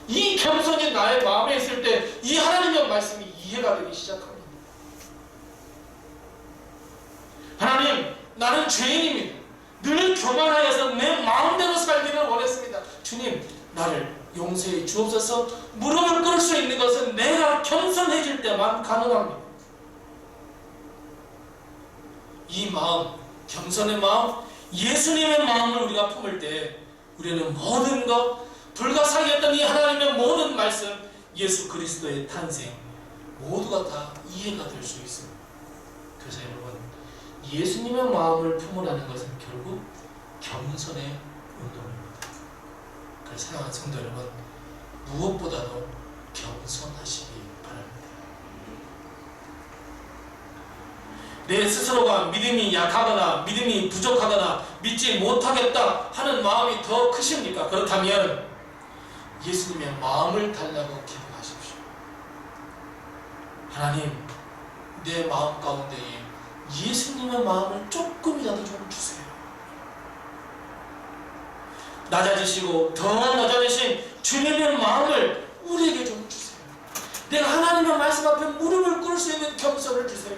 이 겸손이 나의 마음에 있을 때 이 하나님의 말씀이 이해가 되기 시작합니다. 하나님, 나는 죄인입니다. 늘 교만하여서 내 마음대로 살기를 원했습니다. 주님, 나를 용서해 주옵소서. 무릎을 꿇을 수 있는 것은 내가 겸손해질 때만 가능합니다. 이 마음, 겸손의 마음, 예수님의 마음을 우리가 품을 때 우리는 모든 것, 불가사의했던 이 하나님의 모든 말씀, 예수 그리스도의 탄생, 모두가 다 이해가 될 수 있습니다. 그래서 여러분, 예수님의 마음을 품으라는 것은 결국 겸손의 운동입니다. 그래서 사랑하는 성도 여러분, 무엇보다도 겸손하시기 바랍니다. 내 스스로가 믿음이 약하거나 믿음이 부족하거나 믿지 못하겠다 하는 마음이 더 크십니까? 그렇다면 예수님의 마음을 달라고 기도하십시오. 하나님, 내 마음 가운데에 예수님의 마음을 조금이라도 좀 주세요. 낮아지시고 더 낮아지신 주님의 마음을 우리에게 좀 주세요. 내가 하나님의 말씀 앞에 무릎을 꿇을 수 있는 겸손을 주세요.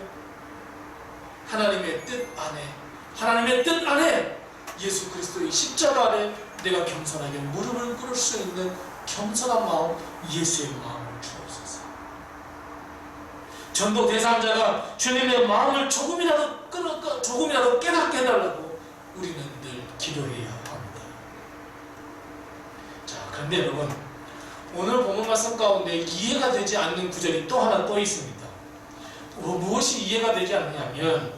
하나님의 뜻 안에 예수 그리스도의 십자가 아래 내가 겸손하게 무릎을 꿇을 수 있는 겸손한 마음, 예수의 마음을 주옵소서. 전도 대상자가 주님의 마음을 조금이라도 깨닫게 해달라고 우리는 늘 기도해야 합니다. 자, 그런데 여러분, 오늘 본문 말씀 가운데 이해가 되지 않는 구절이 또 하나 또 있습니다. 무엇이 이해가 되지 않느냐면,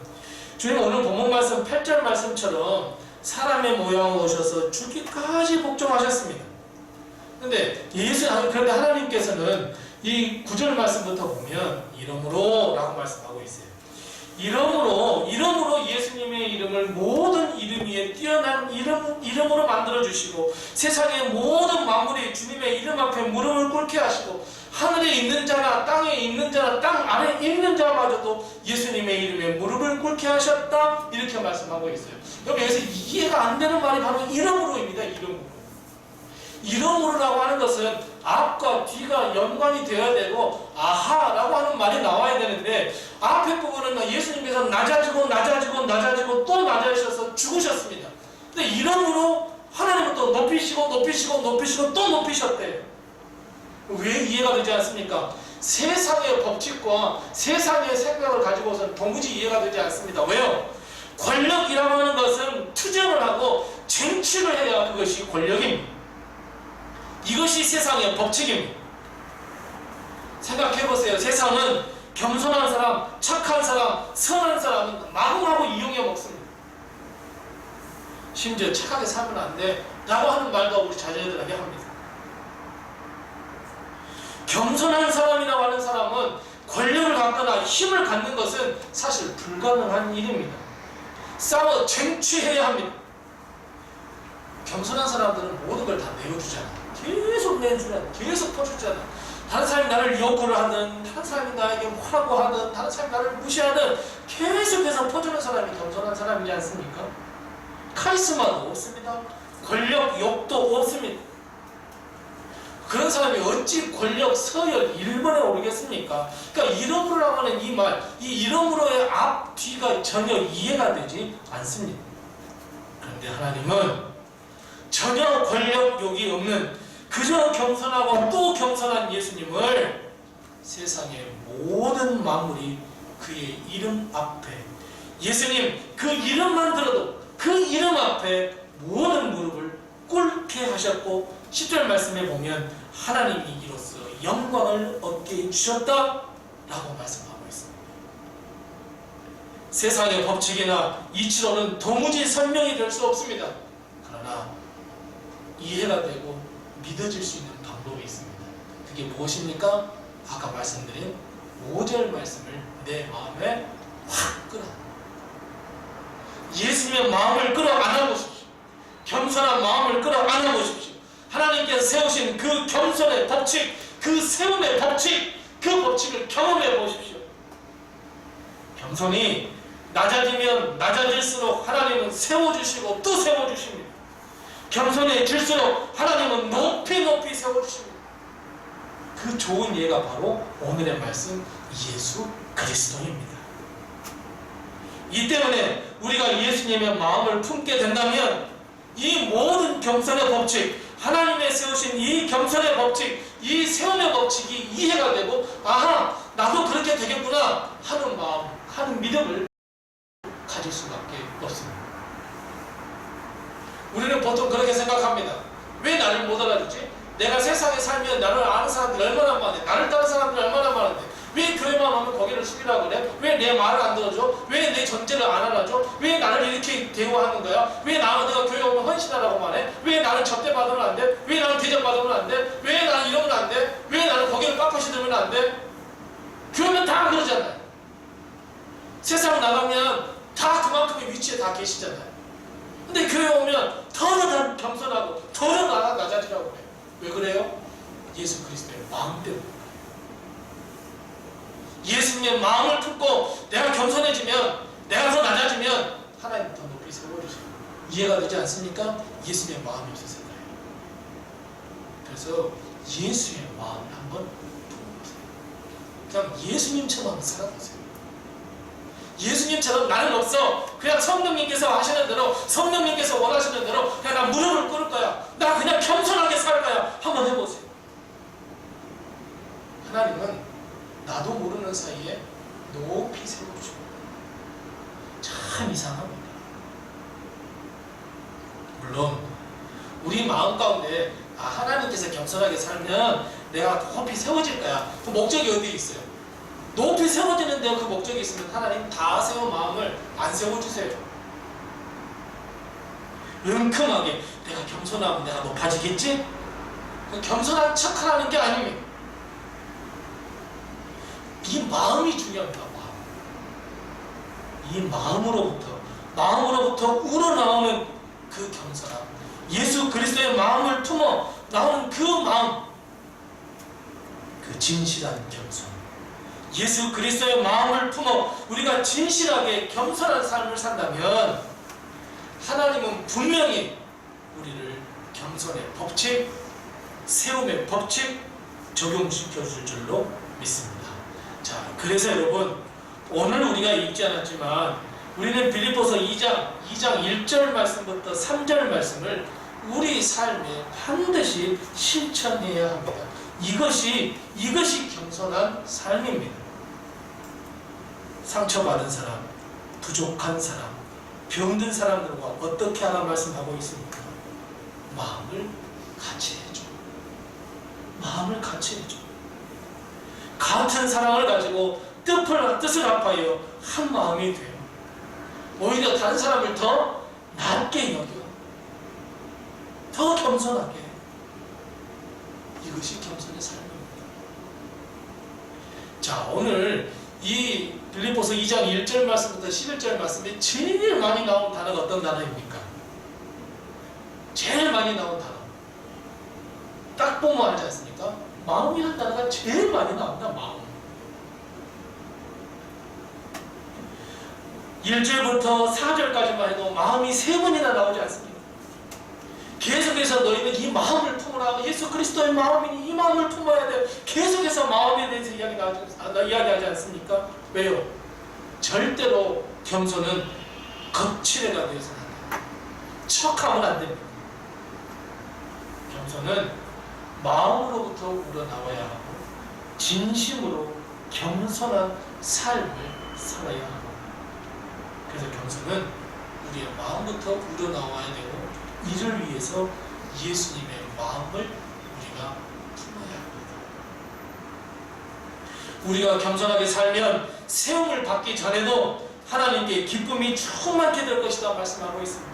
주님 오늘 본문 말씀 8절 말씀처럼 사람의 모양으로 오셔서 죽기까지 복종하셨습니다. 그런데 하나님께서는 이 9절 말씀부터 보면 이러므로 라고 말씀하고 있어요. 이러므로 예수님의 이름을 모든 이름 위에 뛰어난 이름으로 만들어주시고, 세상의 모든 만물이 주님의 이름 앞에 무릎을 꿇게 하시고, 하늘에 있는 자나 땅에 있는 자나 땅 안에 있는 자마저도 예수님의 이름에 무릎을 꿇게 하셨다, 이렇게 말씀하고 있어요. 여기서 이해가 안 되는 말이 바로 이러므로입니다. 이러므로라고 하는 것은 앞과 뒤가 연관이 되어야 되고 아하라고 하는 말이 나와야 되는데, 앞에 부분은 예수님께서 낮아지고 또 낮아지셔서 죽으셨습니다. 근데 이러므로 하나님은 또 높이시고 또 높이셨대요. 왜 이해가 되지 않습니까? 세상의 법칙과 세상의 생각을 가지고서는 도무지 이해가 되지 않습니다. 왜요? 권력이라고 하는 것은 투쟁을 하고 쟁취를 해야 그것이 권력입니다. 이것이 세상의 법칙입니다. 생각해보세요. 세상은 겸손한 사람, 착한 사람, 선한 사람은 마구마구 이용해 먹습니다. 심지어 착하게 살면 안 돼 라고 하는 말도 우리 자녀들에게 합니다. 겸손한 사람이라고 하는 사람은 권력을 갖거나 힘을 갖는 것은 사실 불가능한 일입니다. 싸워 쟁취해야 합니다. 겸손한 사람들은 모든 걸 다 내어주잖아. 계속 내주잖아. 계속 퍼주잖아. 다른 사람이 나를 요구를 하든, 다른 사람이 나에게 뭐라고 하든, 다른 사람이 나를 무시하든 계속해서 퍼주는 사람이 겸손한 사람이지 않습니까? 카리스마도 없습니다. 권력 욕도 없습니다. 그런 사람이 어찌 권력 서열 1번에 오르겠습니까? 그러니까 이러므로라고 하는 이 말, 이 이러므로의 앞, 뒤가 전혀 이해가 되지 않습니다. 그런데 하나님은 전혀 권력 욕이 없는 그저 겸손하고 또 겸손한 예수님을 세상의 모든 만물이 그의 이름 앞에, 예수님 그 이름만 들어도 그 이름 앞에 모든 무릎을 꿇게 하셨고, 10절 말씀에 보면 하나님이 이로써 영광을 얻게 해주셨다라고 말씀하고 있습니다. 세상의 법칙이나 이치로는 도무지 설명이 될 수 없습니다. 그러나 이해가 되고 믿어질 수 있는 방법이 있습니다. 그게 무엇입니까? 아까 말씀드린 5절 말씀을 내 마음에 확 끌어, 예수님의 마음을 끌어 안아보십시오. 겸손한 마음을 끌어 안아보십시오. 하나님께서 세우신 그 겸손의 법칙, 그 세움의 법칙, 그 법칙을 경험해 보십시오. 겸손이 낮아지면 낮아질수록 하나님은 세워주시고 또 세워주십니다. 겸손해질수록 하나님은 높이 높이 세워주십니다. 그 좋은 예가 바로 오늘의 말씀 예수 그리스도입니다. 이 때문에 우리가 예수님의 마음을 품게 된다면 이 모든 겸손의 법칙, 하나님의 세우신 이 겸손의 법칙, 이 세움의 법칙이 이해가 되고, 아하, 나도 그렇게 되겠구나 하는 마음, 하는 믿음을 가질 수밖에 없습니다. 우리는 보통 그렇게 생각합니다. 왜 나를 못 알아주지? 내가 세상에 살면 나를 아는 사람들이 얼마나 많은데, 나를 따르는 사람들이 얼마나 많은데, 왜 교회만 오면 고개를 숙이라고 그래? 왜 내 말을 안 들어줘? 왜 내 전제를 안 알아줘? 왜 나를 이렇게 대우하는 거야? 왜 내가 교회 오면 헌신하라고 말해? 왜 나는 접대받으면 안 돼? 왜 나는 대접받으면 안 돼? 왜 나는 이러면 안 돼? 왜 나는 고개를 빳빳이 들면 안 돼? 교회는 다 그러잖아요. 세상 나가면 다 그만큼의 위치에 다 계시잖아요. 근데 교회 오면 더 겸손하고 더 낮아지라고 그래요. 왜 그래요? 예수 그리스도의 마음 때문에. 예수님의 마음을 품고 내가 겸손해지면, 내가 더 낮아지면 하나님 더 높이 세워주시고, 이해가 되지 않습니까? 예수님의 마음이 없어서 그래요. 그래서 예수의 마음을 한번 품어보세요. 그냥 예수님처럼 살아보세요. 예수님처럼 나는 없어, 그냥 성령님께서 하시는 대로, 성령님께서 원하시는 대로 그냥 나 무릎을 꿇을 거야, 나 그냥 겸손하게 살 거야, 한번 해보세요. 하나님은 나도 모르는 사이에 높이 세워주시고, 참 이상합니다. 물론 우리 마음 가운데 하나님께서 겸손하게 살면 내가 높이 세워질 거야, 그 목적이 어디에 있어요? 높이 세워지는데 그 목적이 있으면 하나님 다 세운 마음을 안 세워주세요. 은큼하게 내가 겸손하면 내가 높아지겠지? 겸손한 척하라는 게 아닙니다. 이 마음이 중요합니다. 이 마음으로부터 우러나오는 그 겸손함, 예수 그리스도의 마음을 품어 나오는 그 마음, 그 진실한 겸손, 예수 그리스도의 마음을 품어 우리가 진실하게 겸손한 삶을 산다면 하나님은 분명히 우리를 겸손의 법칙, 세움의 법칙 적용시켜 줄 줄로 믿습니다. 자, 그래서 여러분, 오늘 우리가 읽지 않았지만 우리는 빌립보서 2장 1절 말씀부터 3절 말씀을 우리 삶에 반드시 실천해야 합니다. 이것이 겸손한 삶입니다. 상처받은 사람, 부족한 사람, 병든 사람들과 어떻게 하나 말씀하고 있습니까? 마음을 같이 해줘. 마음을 같이 해줘. 같은 사랑을 가지고 뜻을 합하여 한 마음이 돼요. 오히려 다른 사람을 더 낮게 여겨, 더 겸손하게. 이것이 겸손의 삶입니다. 자, 오늘 이 빌립보서 2장 1절 말씀부터 11절 말씀에 제일 많이 나온 단어가 어떤 단어입니까? 제일 많이 나온 단어 딱 보면 알지 않습니까? 마음이라는 단어가 제일 많이 나온다. 마음. 1절부터 4절까지만 해도 마음이 3번이나 나오지 않습니까? 계속해서 너희는 이 마음을 품으라. 예수 그리스도의 마음이니 이 마음을 품어야 돼. 계속해서 마음에 대해서 이야기하지 않습니까? 왜요? 절대로 겸손은 거칠애가 되어서는 안 됩니다. 척하면 안 됩니다. 겸손은 마음으로부터 우러나와야 하고 진심으로 겸손한 삶을 살아야 하고, 그래서 겸손은 우리의 마음부터 우러나와야 되고, 이를 위해서 예수님의 마음을 우리가 품어야 합니다. 우리가 겸손하게 살면 세움을 받기 전에도 하나님께 기쁨이 충만케 될 것이다 말씀하고 있습니다.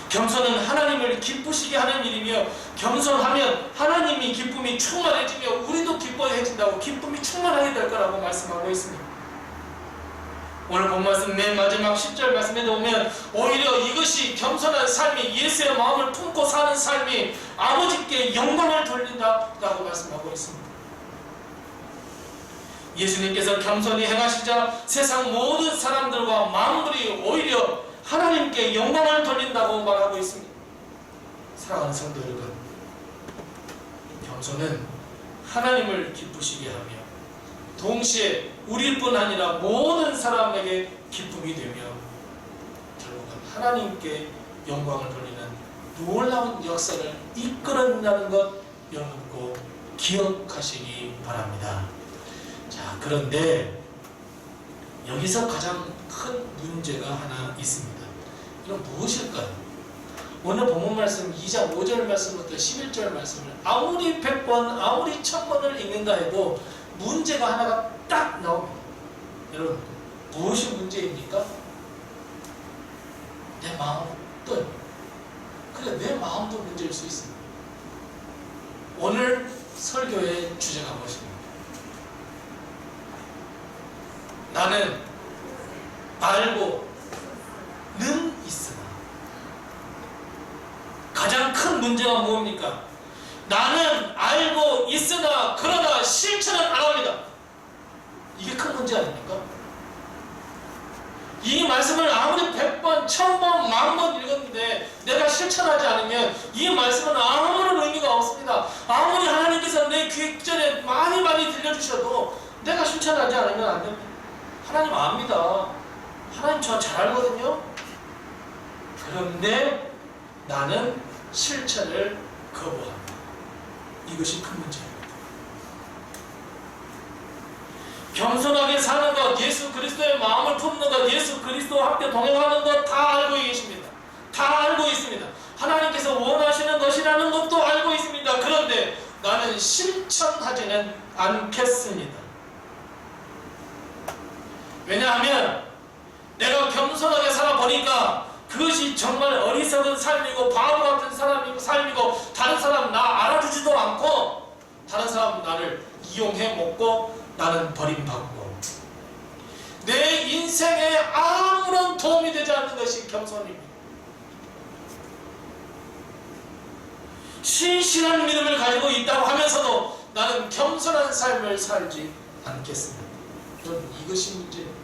겸손은 하나님을 기쁘시게 하는 일이며, 겸손하면 하나님이 기쁨이 충만해지며 우리도 기뻐해진다고, 기쁨이 충만하게 될 거라고 말씀하고 있습니다. 오늘 본 말씀 맨 마지막 10절 말씀에 보면 오히려 이것이 겸손한 삶이, 예수의 마음을 품고 사는 삶이 아버지께 영광을 돌린다라고 말씀하고 있습니다. 예수님께서 겸손히 행하시자 세상 모든 사람들과 만물이 오히려 하나님께 영광을 돌린다고 말하고 있습니다. 사랑하는 성도 여러분, 겸손은 하나님을 기쁘시게 하며 동시에 우리일 뿐 아니라 모든 사람에게 기쁨이 되며 결국은 하나님께 영광을 돌리는 놀라운 역사를 이끌어낸다는 것 여러분 꼭 기억하시기 바랍니다. 자, 그런데 여기서 가장 큰 문제가 하나 있습니다. 이건 무엇일까요? 오늘 본문 말씀 2장 5절 말씀부터 11절 말씀을 아무리 100번 아무리 1000번을 읽는다 해도 문제가 하나가 딱 나옵니다. 여러분, 무엇이 문제입니까? 내 마음 또요. 그래, 내 마음도 문제일 수 있습니다. 오늘 설교의 주제가 무엇입니까? 나는 알고는 있으나. 가장 큰 문제가 뭡니까? 나는 알고 있으나 그러나 실천은 안 합니다. 이게 큰 문제 아닙니까? 이 말씀을 아무리 100번, 1000번, 10,000번 읽었는데 내가 실천하지 않으면 이 말씀은 아무런 의미가 없습니다. 아무리 하나님께서 내 귀 전에 많이 들려주셔도 내가 실천하지 않으면 안 됩니다. 하나님 압니다. 하나님 저 잘 알거든요. 그런데 나는 실천을 거부합니다. 이것이 큰 문제입니다. 겸손하게 사는 것, 예수 그리스도의 마음을 품는 것, 예수 그리스도와 함께 동행하는 것 다 알고 계십니다. 다 알고 있습니다. 하나님께서 원하시는 것이라는 것도 알고 있습니다. 그런데 나는 실천하지는 않겠습니다. 왜냐하면 내가 겸손하게 살아보니까 그것이 정말 어리석은 삶이고 바보 같은 삶이고 다른 사람 나 알아주지도 않고 다른 사람 나를 이용해 먹고 나는 버림받고 내 인생에 아무런 도움이 되지 않는 것이 겸손입니다. 신실한 믿음을 가지고 있다고 하면서도 나는 겸손한 삶을 살지 않겠습니다. 이것이 문제입니다.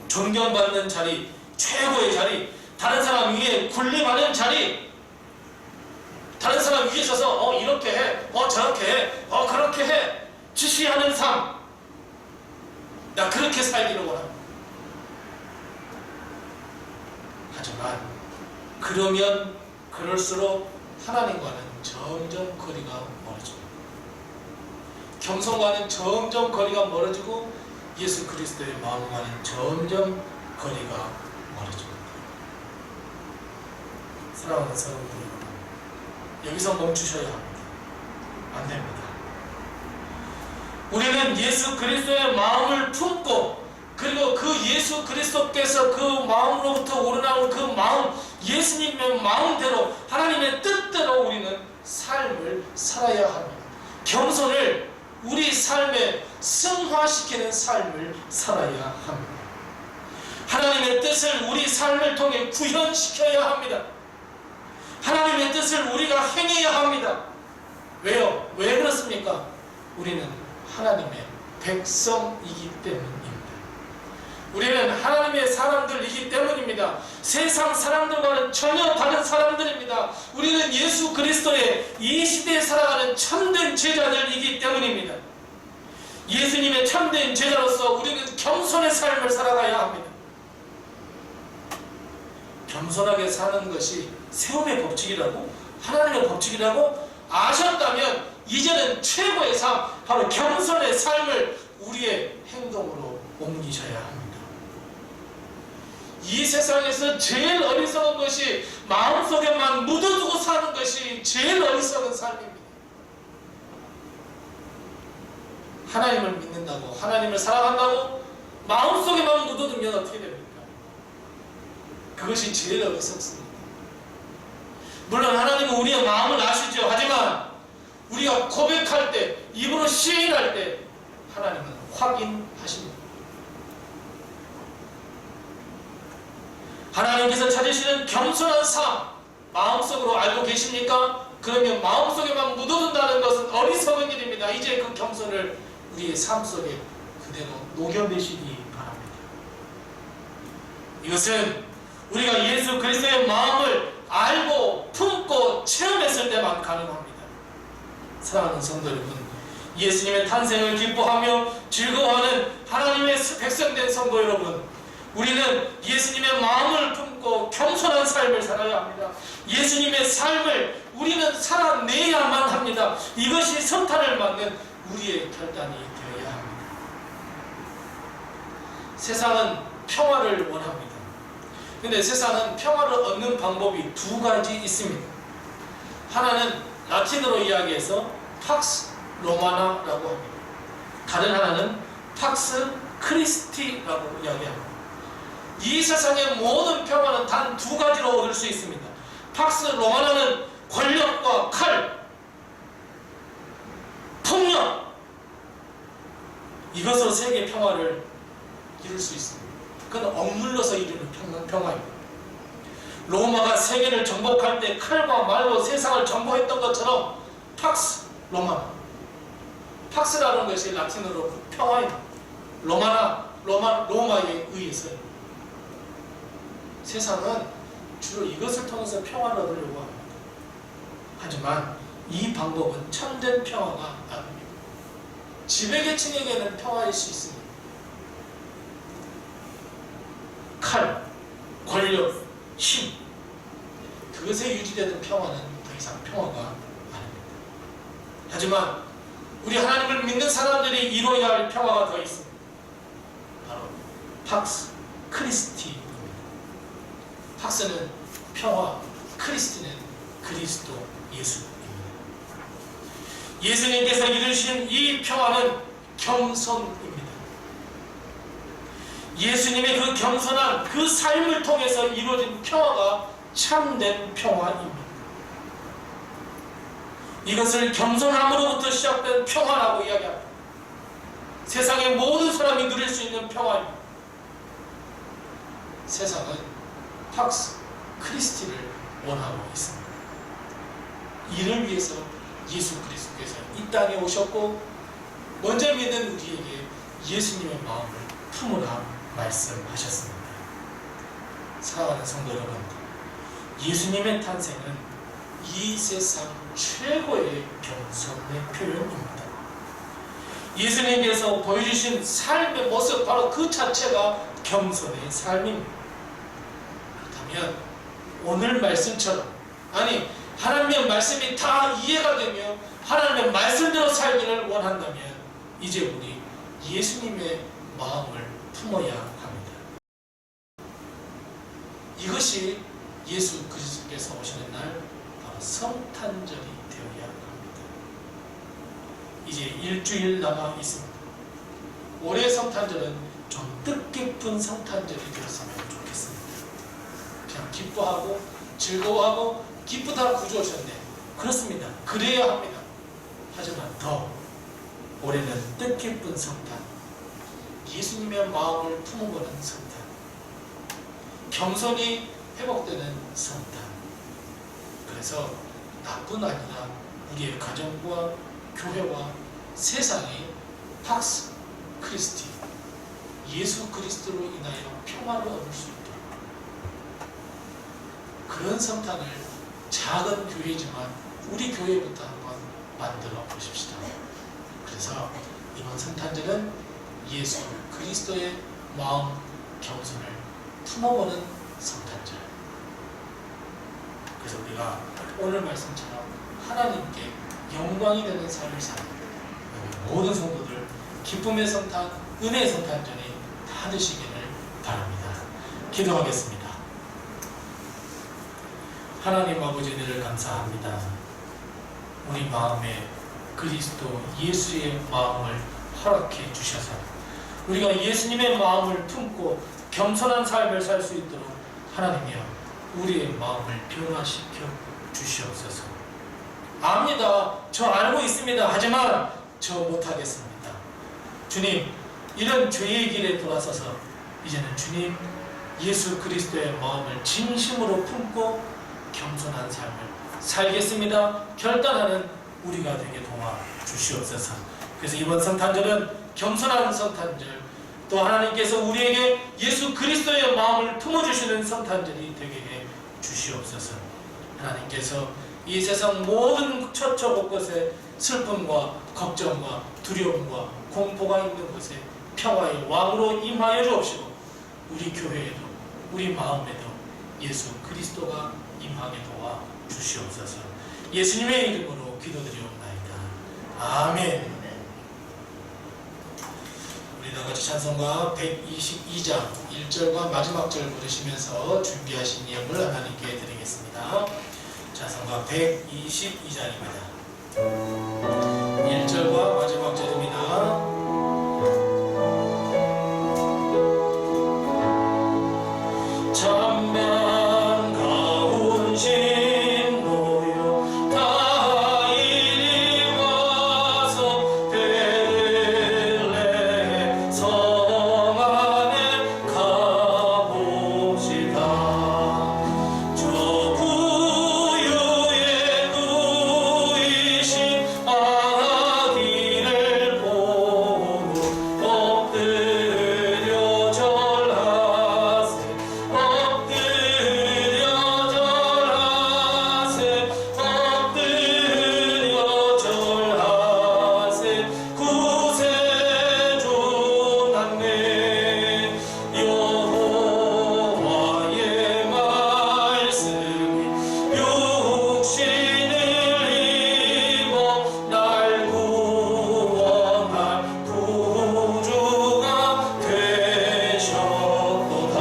존경받는 자리, 최고의 자리, 다른 사람 위에 군림하는 자리, 다른 사람 위에 서서 이렇게 해, 저렇게 해, 그렇게 해 지시하는 삶, 나 그렇게 살기를 원합니다. 하지만 그러면 그럴수록 하나님과는 점점 거리가 멀어집니다. 겸손과는 점점 거리가 멀어지고 예수 그리스도의 마음과는 점점 거리가 멀어집니다. 사랑하는 사람들, 여기서 멈추셔야 합니다. 안 됩니다. 우리는 예수 그리스도의 마음을 품고 그리고 그 예수 그리스도께서 그 마음으로부터 우러나온 그 마음, 예수님의 마음대로 하나님의 뜻대로 우리는 삶을 살아야 합니다. 겸손을 우리 삶에 승화시키는 삶을 살아야 합니다. 하나님의 뜻을 우리 삶을 통해 구현시켜야 합니다. 하나님의 뜻을 우리가 행해야 합니다. 왜요? 왜 그렇습니까? 우리는 하나님의 백성이기 때문입니다. 우리는 하나님의 사람들이기 때문입니다. 세상 사람들과는 전혀 다른 사람들입니다. 우리는 예수 그리스도의 이 시대에 살아가는 참된 제자들이기 때문입니다. 예수님의 참된 제자로서 우리는 겸손의 삶을 살아가야 합니다. 겸손하게 사는 것이 세움의 법칙이라고, 하나님의 법칙이라고 아셨다면 이제는 최고의 삶, 바로 겸손의 삶을 우리의 행동으로 옮기셔야 합니다. 이 세상에서 제일 어리석은 것이 마음속에만 묻어두고 사는 것이 제일 어리석은 삶입니다. 하나님을 믿는다고, 하나님을 사랑한다고 마음속에만 묻어두면 어떻게 됩니까? 그것이 제일 어리석습니다. 물론 하나님은 우리의 마음을 아시죠. 하지만 우리가 고백할 때, 입으로 시인할 때 하나님은 확인하십니다. 하나님께서 찾으시는 겸손한 삶, 마음속으로 알고 계십니까? 그러면 마음속에만 묻어둔다는 것은 어리석은 일입니다. 이제 그 겸손을 우리의 삶 속에 그대로 녹여내시기 바랍니다. 이것은 우리가 예수 그리스도의 마음을 알고 품고 체험했을 때만 가능합니다. 사랑하는 성도 여러분, 예수님의 탄생을 기뻐하며 즐거워하는 하나님의 백성된 성도 여러분, 우리는 예수님의 마음을 품고 겸손한 삶을 살아야 합니다. 예수님의 삶을 우리는 살아내야만 합니다. 이것이 성탄을 맞는 우리의 결단이 되어야 합니다. 세상은 평화를 원합니다. 근데 세상은 평화를 얻는 방법이 두 가지 있습니다. 하나는 라틴어로 이야기해서 팍스 로마나라고 합니다. 다른 하나는 팍스 크리스티라고 이야기합니다. 이 세상의 모든 평화는 단 두 가지로 얻을 수 있습니다. 팍스 로마나는 권력과 칼, 폭력, 이것으로 세계 평화를 이룰 수 있습니다. 그건 억눌러서 이루는 평화입니다. 로마가 세계를 정복할 때 칼과 말로 세상을 정복했던 것처럼 팍스 로마나, 팍스라는 것이 라틴어로 평화입니다. 로마에 의해서 세상은 주로 이것을 통해서 평화를 얻으려고 합니다. 하지만 이 방법은 참된 평화가 아닙니다. 지배계층에게는 평화일 수 있습니다. 칼, 권력, 힘, 그것에 유지되는 평화는 더 이상 평화가 아닙니다. 하지만 우리 하나님을 믿는 사람들이 이루어야 할 평화가 더 있습니다. 바로 팍스 크리스티입니다. 팍스는 평화, 크리스티는 그리스도 예수입니다. 예수님께서 이루신 이 평화는 겸손입니다. 예수님의 그 겸손한 그 삶을 통해서 이루어진 평화가 참된 평화입니다. 이것을 겸손함으로부터 시작된 평화라고 이야기합니다. 세상의 모든 사람이 누릴 수 있는 평화입니다. 세상은 팍스 크리스티를 원하고 있습니다. 이를 위해서 예수 그리스도께서 이 땅에 오셨고 먼저 믿는 우리에게 예수님의 마음을 품으라 말씀하셨습니다. 사랑하는 성도 여러분, 예수님의 탄생은 이 세상 최고의 겸손의 표현입니다. 예수님께서 보여주신 삶의 모습, 바로 그 자체가 겸손의 삶입니다. 그렇다면 오늘 말씀처럼, 아니 하나님의 말씀이 다 이해가 되며 하나님의 말씀대로 살기를 원한다면 이제 우리 예수님의 마음을 품어야 합니다. 이것이 예수 그리스도께서 오시는 날 바로 성탄절이 되어야 합니다. 이제 일주일 남아 있습니다. 올해 성탄절은 좀 뜻깊은 성탄절이 되었으면 좋겠습니다. 그냥 기뻐하고 즐거워하고 기쁘다 구주 오셨네, 그렇습니다. 그래야 합니다. 하지만 더 올해는 뜻깊은 성탄, 예수님의 마음을 품어보는 성탄, 겸손이 회복되는 성탄. 그래서 나뿐 아니라 우리의 가정과 교회와 세상에 팍스 크리스티 예수 그리스도로 인하여 평화를 얻을 수 있도록 그런 성탄을 작은 교회지만 우리 교회부터 한번 만들어 보십시다. 그래서 이번 성탄절은 예수 그리스도의 마음 겸손을 품어보는 성탄절. 그래서 우리가 오늘 말씀처럼 하나님께 영광이 되는 삶을 사는 모든 성도들 기쁨의 성탄, 은혜의 성탄절이 다 되시기를 바랍니다. 기도하겠습니다. 하나님 아버지 은혜를 감사합니다. 우리 마음에 그리스도 예수의 마음을 허락해 주셔서 우리가 예수님의 마음을 품고 겸손한 삶을 살 수 있도록 하나님이여 우리의 마음을 변화시켜 주시옵소서. 압니다. 저 알고 있습니다. 하지만 저 못하겠습니다. 주님, 이런 죄의 길에 돌아서서 이제는 주님 예수 그리스도의 마음을 진심으로 품고 겸손한 삶을 살겠습니다. 결단하는 우리가 되게 도와주시옵소서. 그래서 이번 성탄절은 겸손한 성탄절, 또 하나님께서 우리에게 예수 그리스도의 마음을 품어주시는 성탄절이 되게 해 주시옵소서. 하나님께서 이 세상 모든 처처 곳곳에 슬픔과 걱정과 두려움과 공포가 있는 곳에 평화의 왕으로 임하여 주옵시고 우리 교회에도 우리 마음에도 예수 그리스도가 임하게 도와 주시옵소서. 예수님의 이름으로 기도드리옵나이다. 아멘. 우리 다 같이 찬송가 122장 1절과 마지막 절 부르시면서 준비하신 예물 하나님께 드리겠습니다. 찬송가 122장입니다. 1절과 마지막 절입니다. 찬반 가운 신노여 다 이리 와서 베들레헴 성 안에 가봅시다. 저 부유에 누이신 아기를 보고 엎드려 절하세 구세주 남네 여호와의 말씀이 육신을 입어 날 구원할 구주가 되셨도다.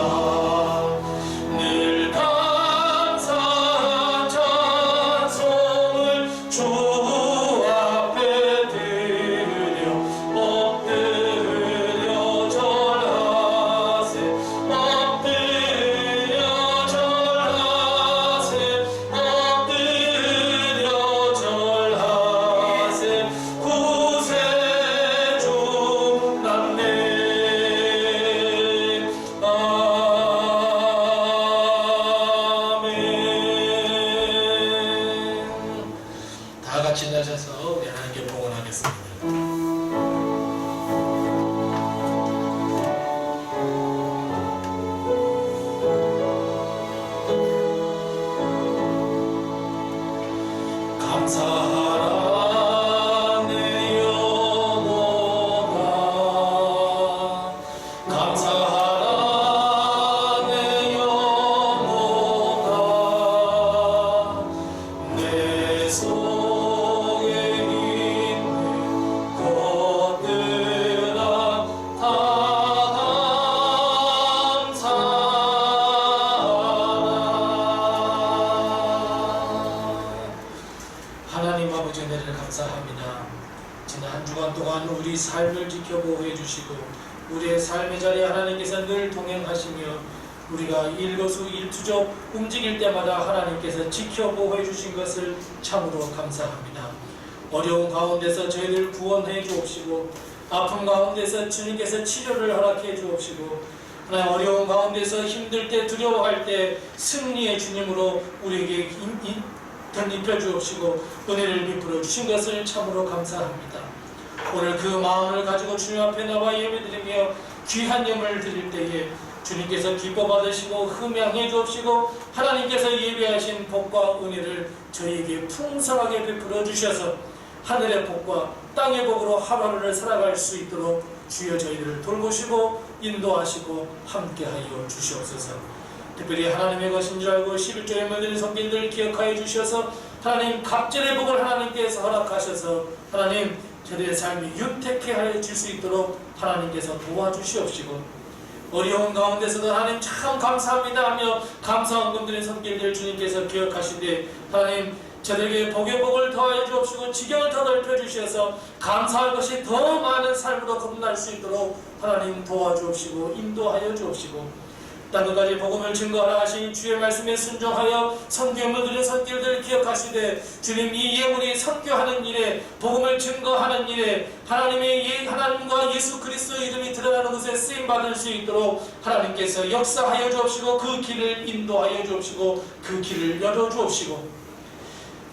늘 감사한 찬송을 주 앞에 드려 엎드려 절하세 엎드려 절하세 엎드려 절하세 구세주 남네 아멘. 다 같이 나셔서 우리 하나님께 봉헌하겠습니다. 감사하라 내 영혼아 감사하라 내 영혼아 내 속에 있는 것들아 다 감사하라. 하나님 아버지 은혜를 감사합니다. 지난 한 주간 동안 우리 삶을 지켜보호해 주시고 우리의 삶의 자리에 하나님께서 늘 동행하시며 우리가 일거수일투족 움직일 때마다 하나님께서 지켜보호해 주신 것을 참으로 감사합니다. 어려운 가운데서 저희를 구원해 주옵시고 아픔 가운데서 주님께서 치료를 허락해 주옵시고 하나님 어려운 가운데서 힘들 때 두려워할 때 승리의 주님으로 우리에게 덧입혀 주옵시고 은혜를 베풀어 주신 것을 참으로 감사합니다. 오늘 그 마음을 가지고 주님 앞에 나와 예배드리며 귀한 예물을 드릴 때에 주님께서 기뻐 받으시고 흠양해 주옵시고 하나님께서 예비하신 복과 은혜를 저희에게 풍성하게 베풀어 주셔서 하늘의 복과 땅의 복으로 하루하루를 살아갈 수 있도록 주여 저희들을 돌보시고 인도하시고 함께하여 주시옵소서. 특별히 하나님의 것인 줄 알고 11조에 물든 성길들 기억하여 주셔서 하나님 갑절의 복을 하나님께서 허락하셔서 하나님 저들의 삶이 윤택해 하여 줄 수 있도록 하나님께서 도와주시옵시고 어려운 가운데서도 하나님 참 감사합니다 하며 감사한 분들의 손길들 주님께서 기억하시되 하나님 저들에게 복의 복을 더하여 주옵시고 지경을 더 넓혀 주셔서 감사할 것이 더 많은 삶으로 거듭날 수 있도록 하나님 도와주옵시고 인도하여 주옵시고 땅끝까지 복음을 증거하라 하신 주의 말씀에 순종하여 선교물 드린 손길들 기억하시되 주님 이 예물이 선교하는 일에 복음을 증거하는 일에 하나님과 예수 그리스도의 이름이 드러나는 곳에 쓰임받을 수 있도록 하나님께서 역사하여 주옵시고 그 길을 인도하여 주옵시고 그 길을 열어주옵시고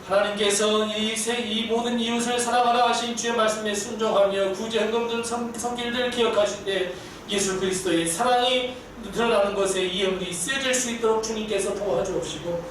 하나님께서 이 모든 이웃을 사랑하라 하신 주의 말씀에 순종하며 구제 헌금들 손길들 기억하시되 예수 그리스도의 사랑이 드러나는 것에 이 예물이 쓰여질 수 있도록 주님께서 도와주옵시고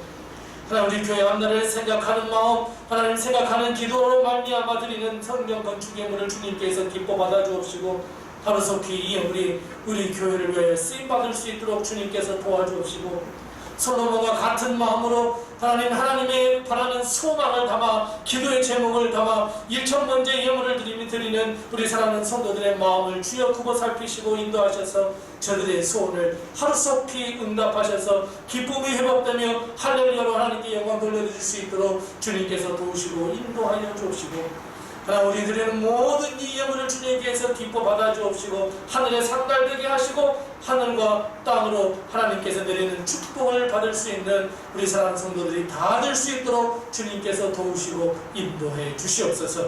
하나님 우리 교회 앞날을 생각하는 마음 하나님 생각하는 기도로 말미암아 드리는 성령 건축 예물을 주님께서 기뻐 받아 주옵시고 하루속히 이 예물이 우리 교회를 위하여 쓰임받을 수 있도록 주님께서 도와주옵시고 솔로몬과 같은 마음으로 하나님의 바라는 소망을 담아 기도의 제목을 담아 1,000번째 예물을 드리는 우리 사랑하는 성도들의 마음을 주여 크고 살피시고 인도하셔서 저들의 소원을 하루속히 응답하셔서 기쁨이 회복되며 할렐루야로 하나님께 영광 돌려드릴 수 있도록 주님께서 도우시고 인도하여 주옵시고 하나님 우리 드리는 모든 이 예물을 주님께서 기뻐 받아 주옵시고 하늘에 상달되게 하시고 하늘과 땅으로 하나님께서 내리는 축복을 받을 수 있는 우리 사랑하는 성도들이 다 될 수 있도록 주님께서 도우시고 인도해 주시옵소서.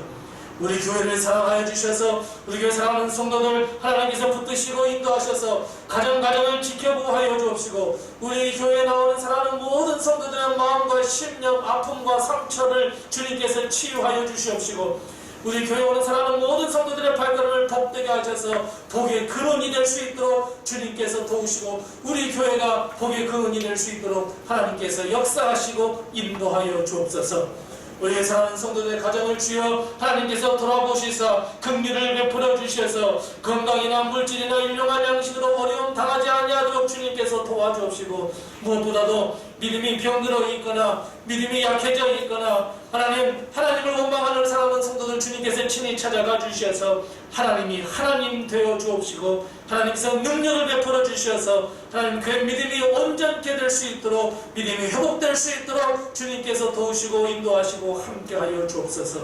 우리 교회를 사랑하여 주셔서 우리 교회 사랑하는 성도들 하나님께서 붙드시고 인도하셔서 가정을 지켜보하여 주옵시고 우리 교회에 나오는 사랑하는 모든 성도들의 마음과 심령 아픔과 상처를 주님께서 치유하여 주시옵시고 우리 교회에 오는 사랑하는 모든 성도들의 발걸음을 복되게 하셔서 복의 근원이 될 수 있도록 주님께서 도우시고 우리 교회가 복의 근원이 될 수 있도록 하나님께서 역사하시고 인도하여 주옵소서. 우리의 사랑하는 성도들의 가정을 주여 하나님께서 돌아보시사 긍휼을 베풀어 주셔서 건강이나 물질이나 일용할 양식으로 어려움 당하지 아니하도록 주님께서 도와주옵시고 무엇보다도 믿음이 병들어 있거나 믿음이 약해져 있거나 하나님을 원망하는 사랑하는 성도들 주님께서 친히 찾아가 주셔서 하나님이 하나님 되어 주옵시고 하나님께서 능력을 베풀어 주셔서 하나님 그 믿음이 온전케 될 수 있도록 믿음이 회복될 수 있도록 주님께서 도우시고 인도하시고 함께하여 주옵소서.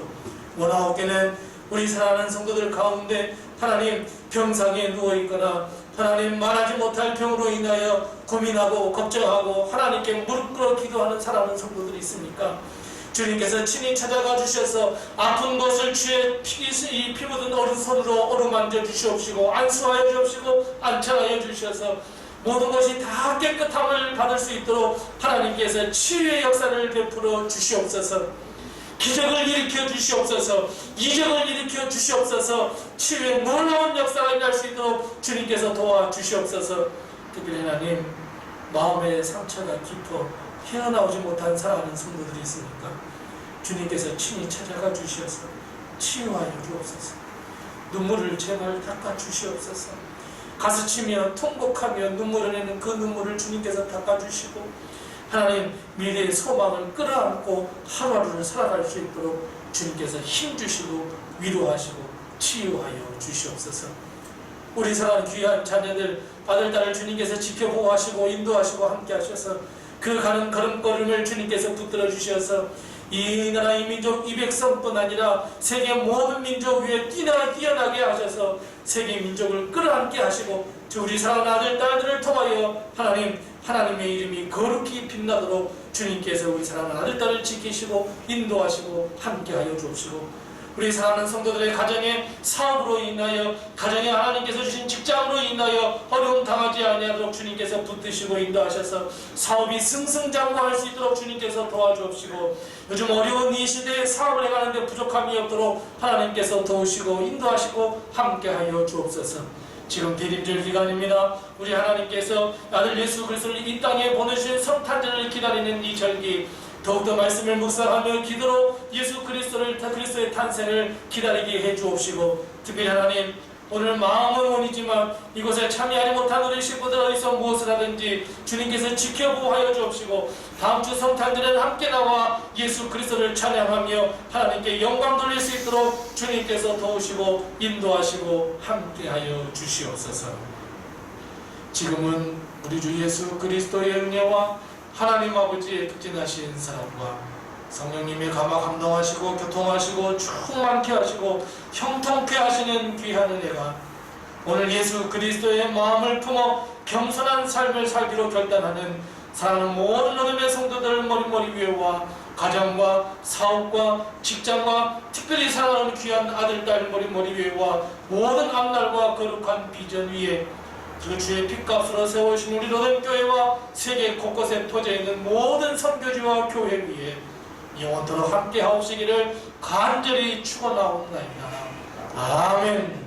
원하옵게는 우리 사랑하는 성도들 가운데 하나님 병상에 누워있거나 하나님 말하지 못할 병으로 인하여 고민하고 걱정하고 하나님께 무릎 꿇어 기도하는 사랑하는 성도들이 있습니까? 주님께서 친히 찾아가 주셔서 아픈 것을 주의 피 묻은 오른손으로 어루만져 주시옵시고 안수하여 주옵시고 안창하여 주셔서 모든 것이 다 깨끗함을 받을 수 있도록 하나님께서 치유의 역사를 베풀어 주시옵소서. 기적을 일으켜 주시옵소서. 이적을 일으켜 주시옵소서. 치유의 놀라운 역사가 일어날 수 있도록 주님께서 도와주시옵소서. 특별히 하나님 마음의 상처가 깊어 헤어나오지 못한 사랑하는 성도들이 있으니까 주님께서 친히 찾아가 주시어서 치유하여 주옵소서. 눈물을 제발 닦아 주시옵소서. 가스치며 통곡하며 눈물을 흘리는 그 눈물을 주님께서 닦아 주시고 하나님 미래의 소망을 끌어안고 하루하루를 살아갈 수 있도록 주님께서 힘주시고 위로하시고 치유하여 주시옵소서. 우리 사랑하는 귀한 자녀들 아들 딸을 주님께서 지켜보호하시고 인도하시고 함께하셔서 그 가는 걸음걸음을 주님께서 붙들어 주셔서 이 나라 이 민족 이 백성뿐 아니라 세계 모든 민족 위에 뛰어나게 하셔서 세계 민족을 끌어안게 하시고 우리 사랑하는 아들 딸들을 통하여 하나님의 이름이 거룩히 빛나도록 주님께서 우리 사랑하는 아들 딸을 지키시고 인도하시고 함께하여 주옵시고 우리 사랑하는 성도들의 가정의 사업으로 인하여, 가정에 하나님께서 주신 직장으로 인하여 어려움 당하지 아니하도록 주님께서 붙드시고 인도하셔서 사업이 승승장구할 수 있도록 주님께서 도와주옵시고, 요즘 어려운 이 시대에 사업을 해가는데 부족함이 없도록 하나님께서 도우시고 인도하시고 함께하여 주옵소서. 지금 대림절 기간입니다. 우리 하나님께서 아들 예수 그리스도를 이 땅에 보내주신 성탄절을 기다리는 이 절기, 더욱더 말씀을 묵상하며 기도로 예수 그리스도의 탄생을 기다리게 해주옵시고, 특별히 하나님, 오늘 마음은 원이지만 이곳에 참여하지 못한 우리 식구들 어디서 무엇을 하든지 주님께서 지켜보호하여 주옵시고, 다음 주 성탄절에는 함께 나와 예수 그리스도를 찬양하며 하나님께 영광 돌릴 수 있도록 주님께서 도우시고 인도하시고 함께하여 주시옵소서. 지금은 우리 주 예수 그리스도의 은혜와 하나님 아버지의 극진하신 사랑과 성령님의 감화 감동하시고 교통하시고 충만케 하시고 형통케 하시는 귀한 은혜가 오늘 예수 그리스도의 마음을 품어 겸손한 삶을 살기로 결단하는 사랑하는 모든 어둠의 성도들 머리 위에와 가정과 사업과 직장과 특별히 사랑하는 귀한 아들 딸 머리 위에와 모든 앞날과 거룩한 비전 위에 그 주의 핏값으로 세우신 우리 로뎀교회와 세계 곳곳에 퍼져 있는 모든 선교지와 교회 위에 영원토록 함께 하옵시기를 간절히 축원하옵나이다. 아멘.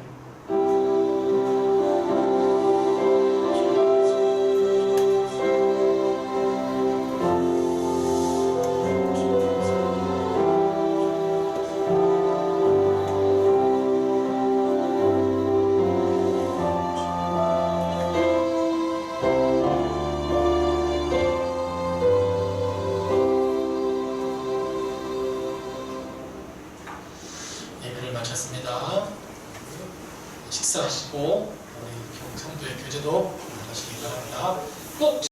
마쳤습니다. 식사하시고 우리 성도의 교제도 하시기 바랍니다. 꼭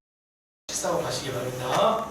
식사하고 가시기 바랍니다.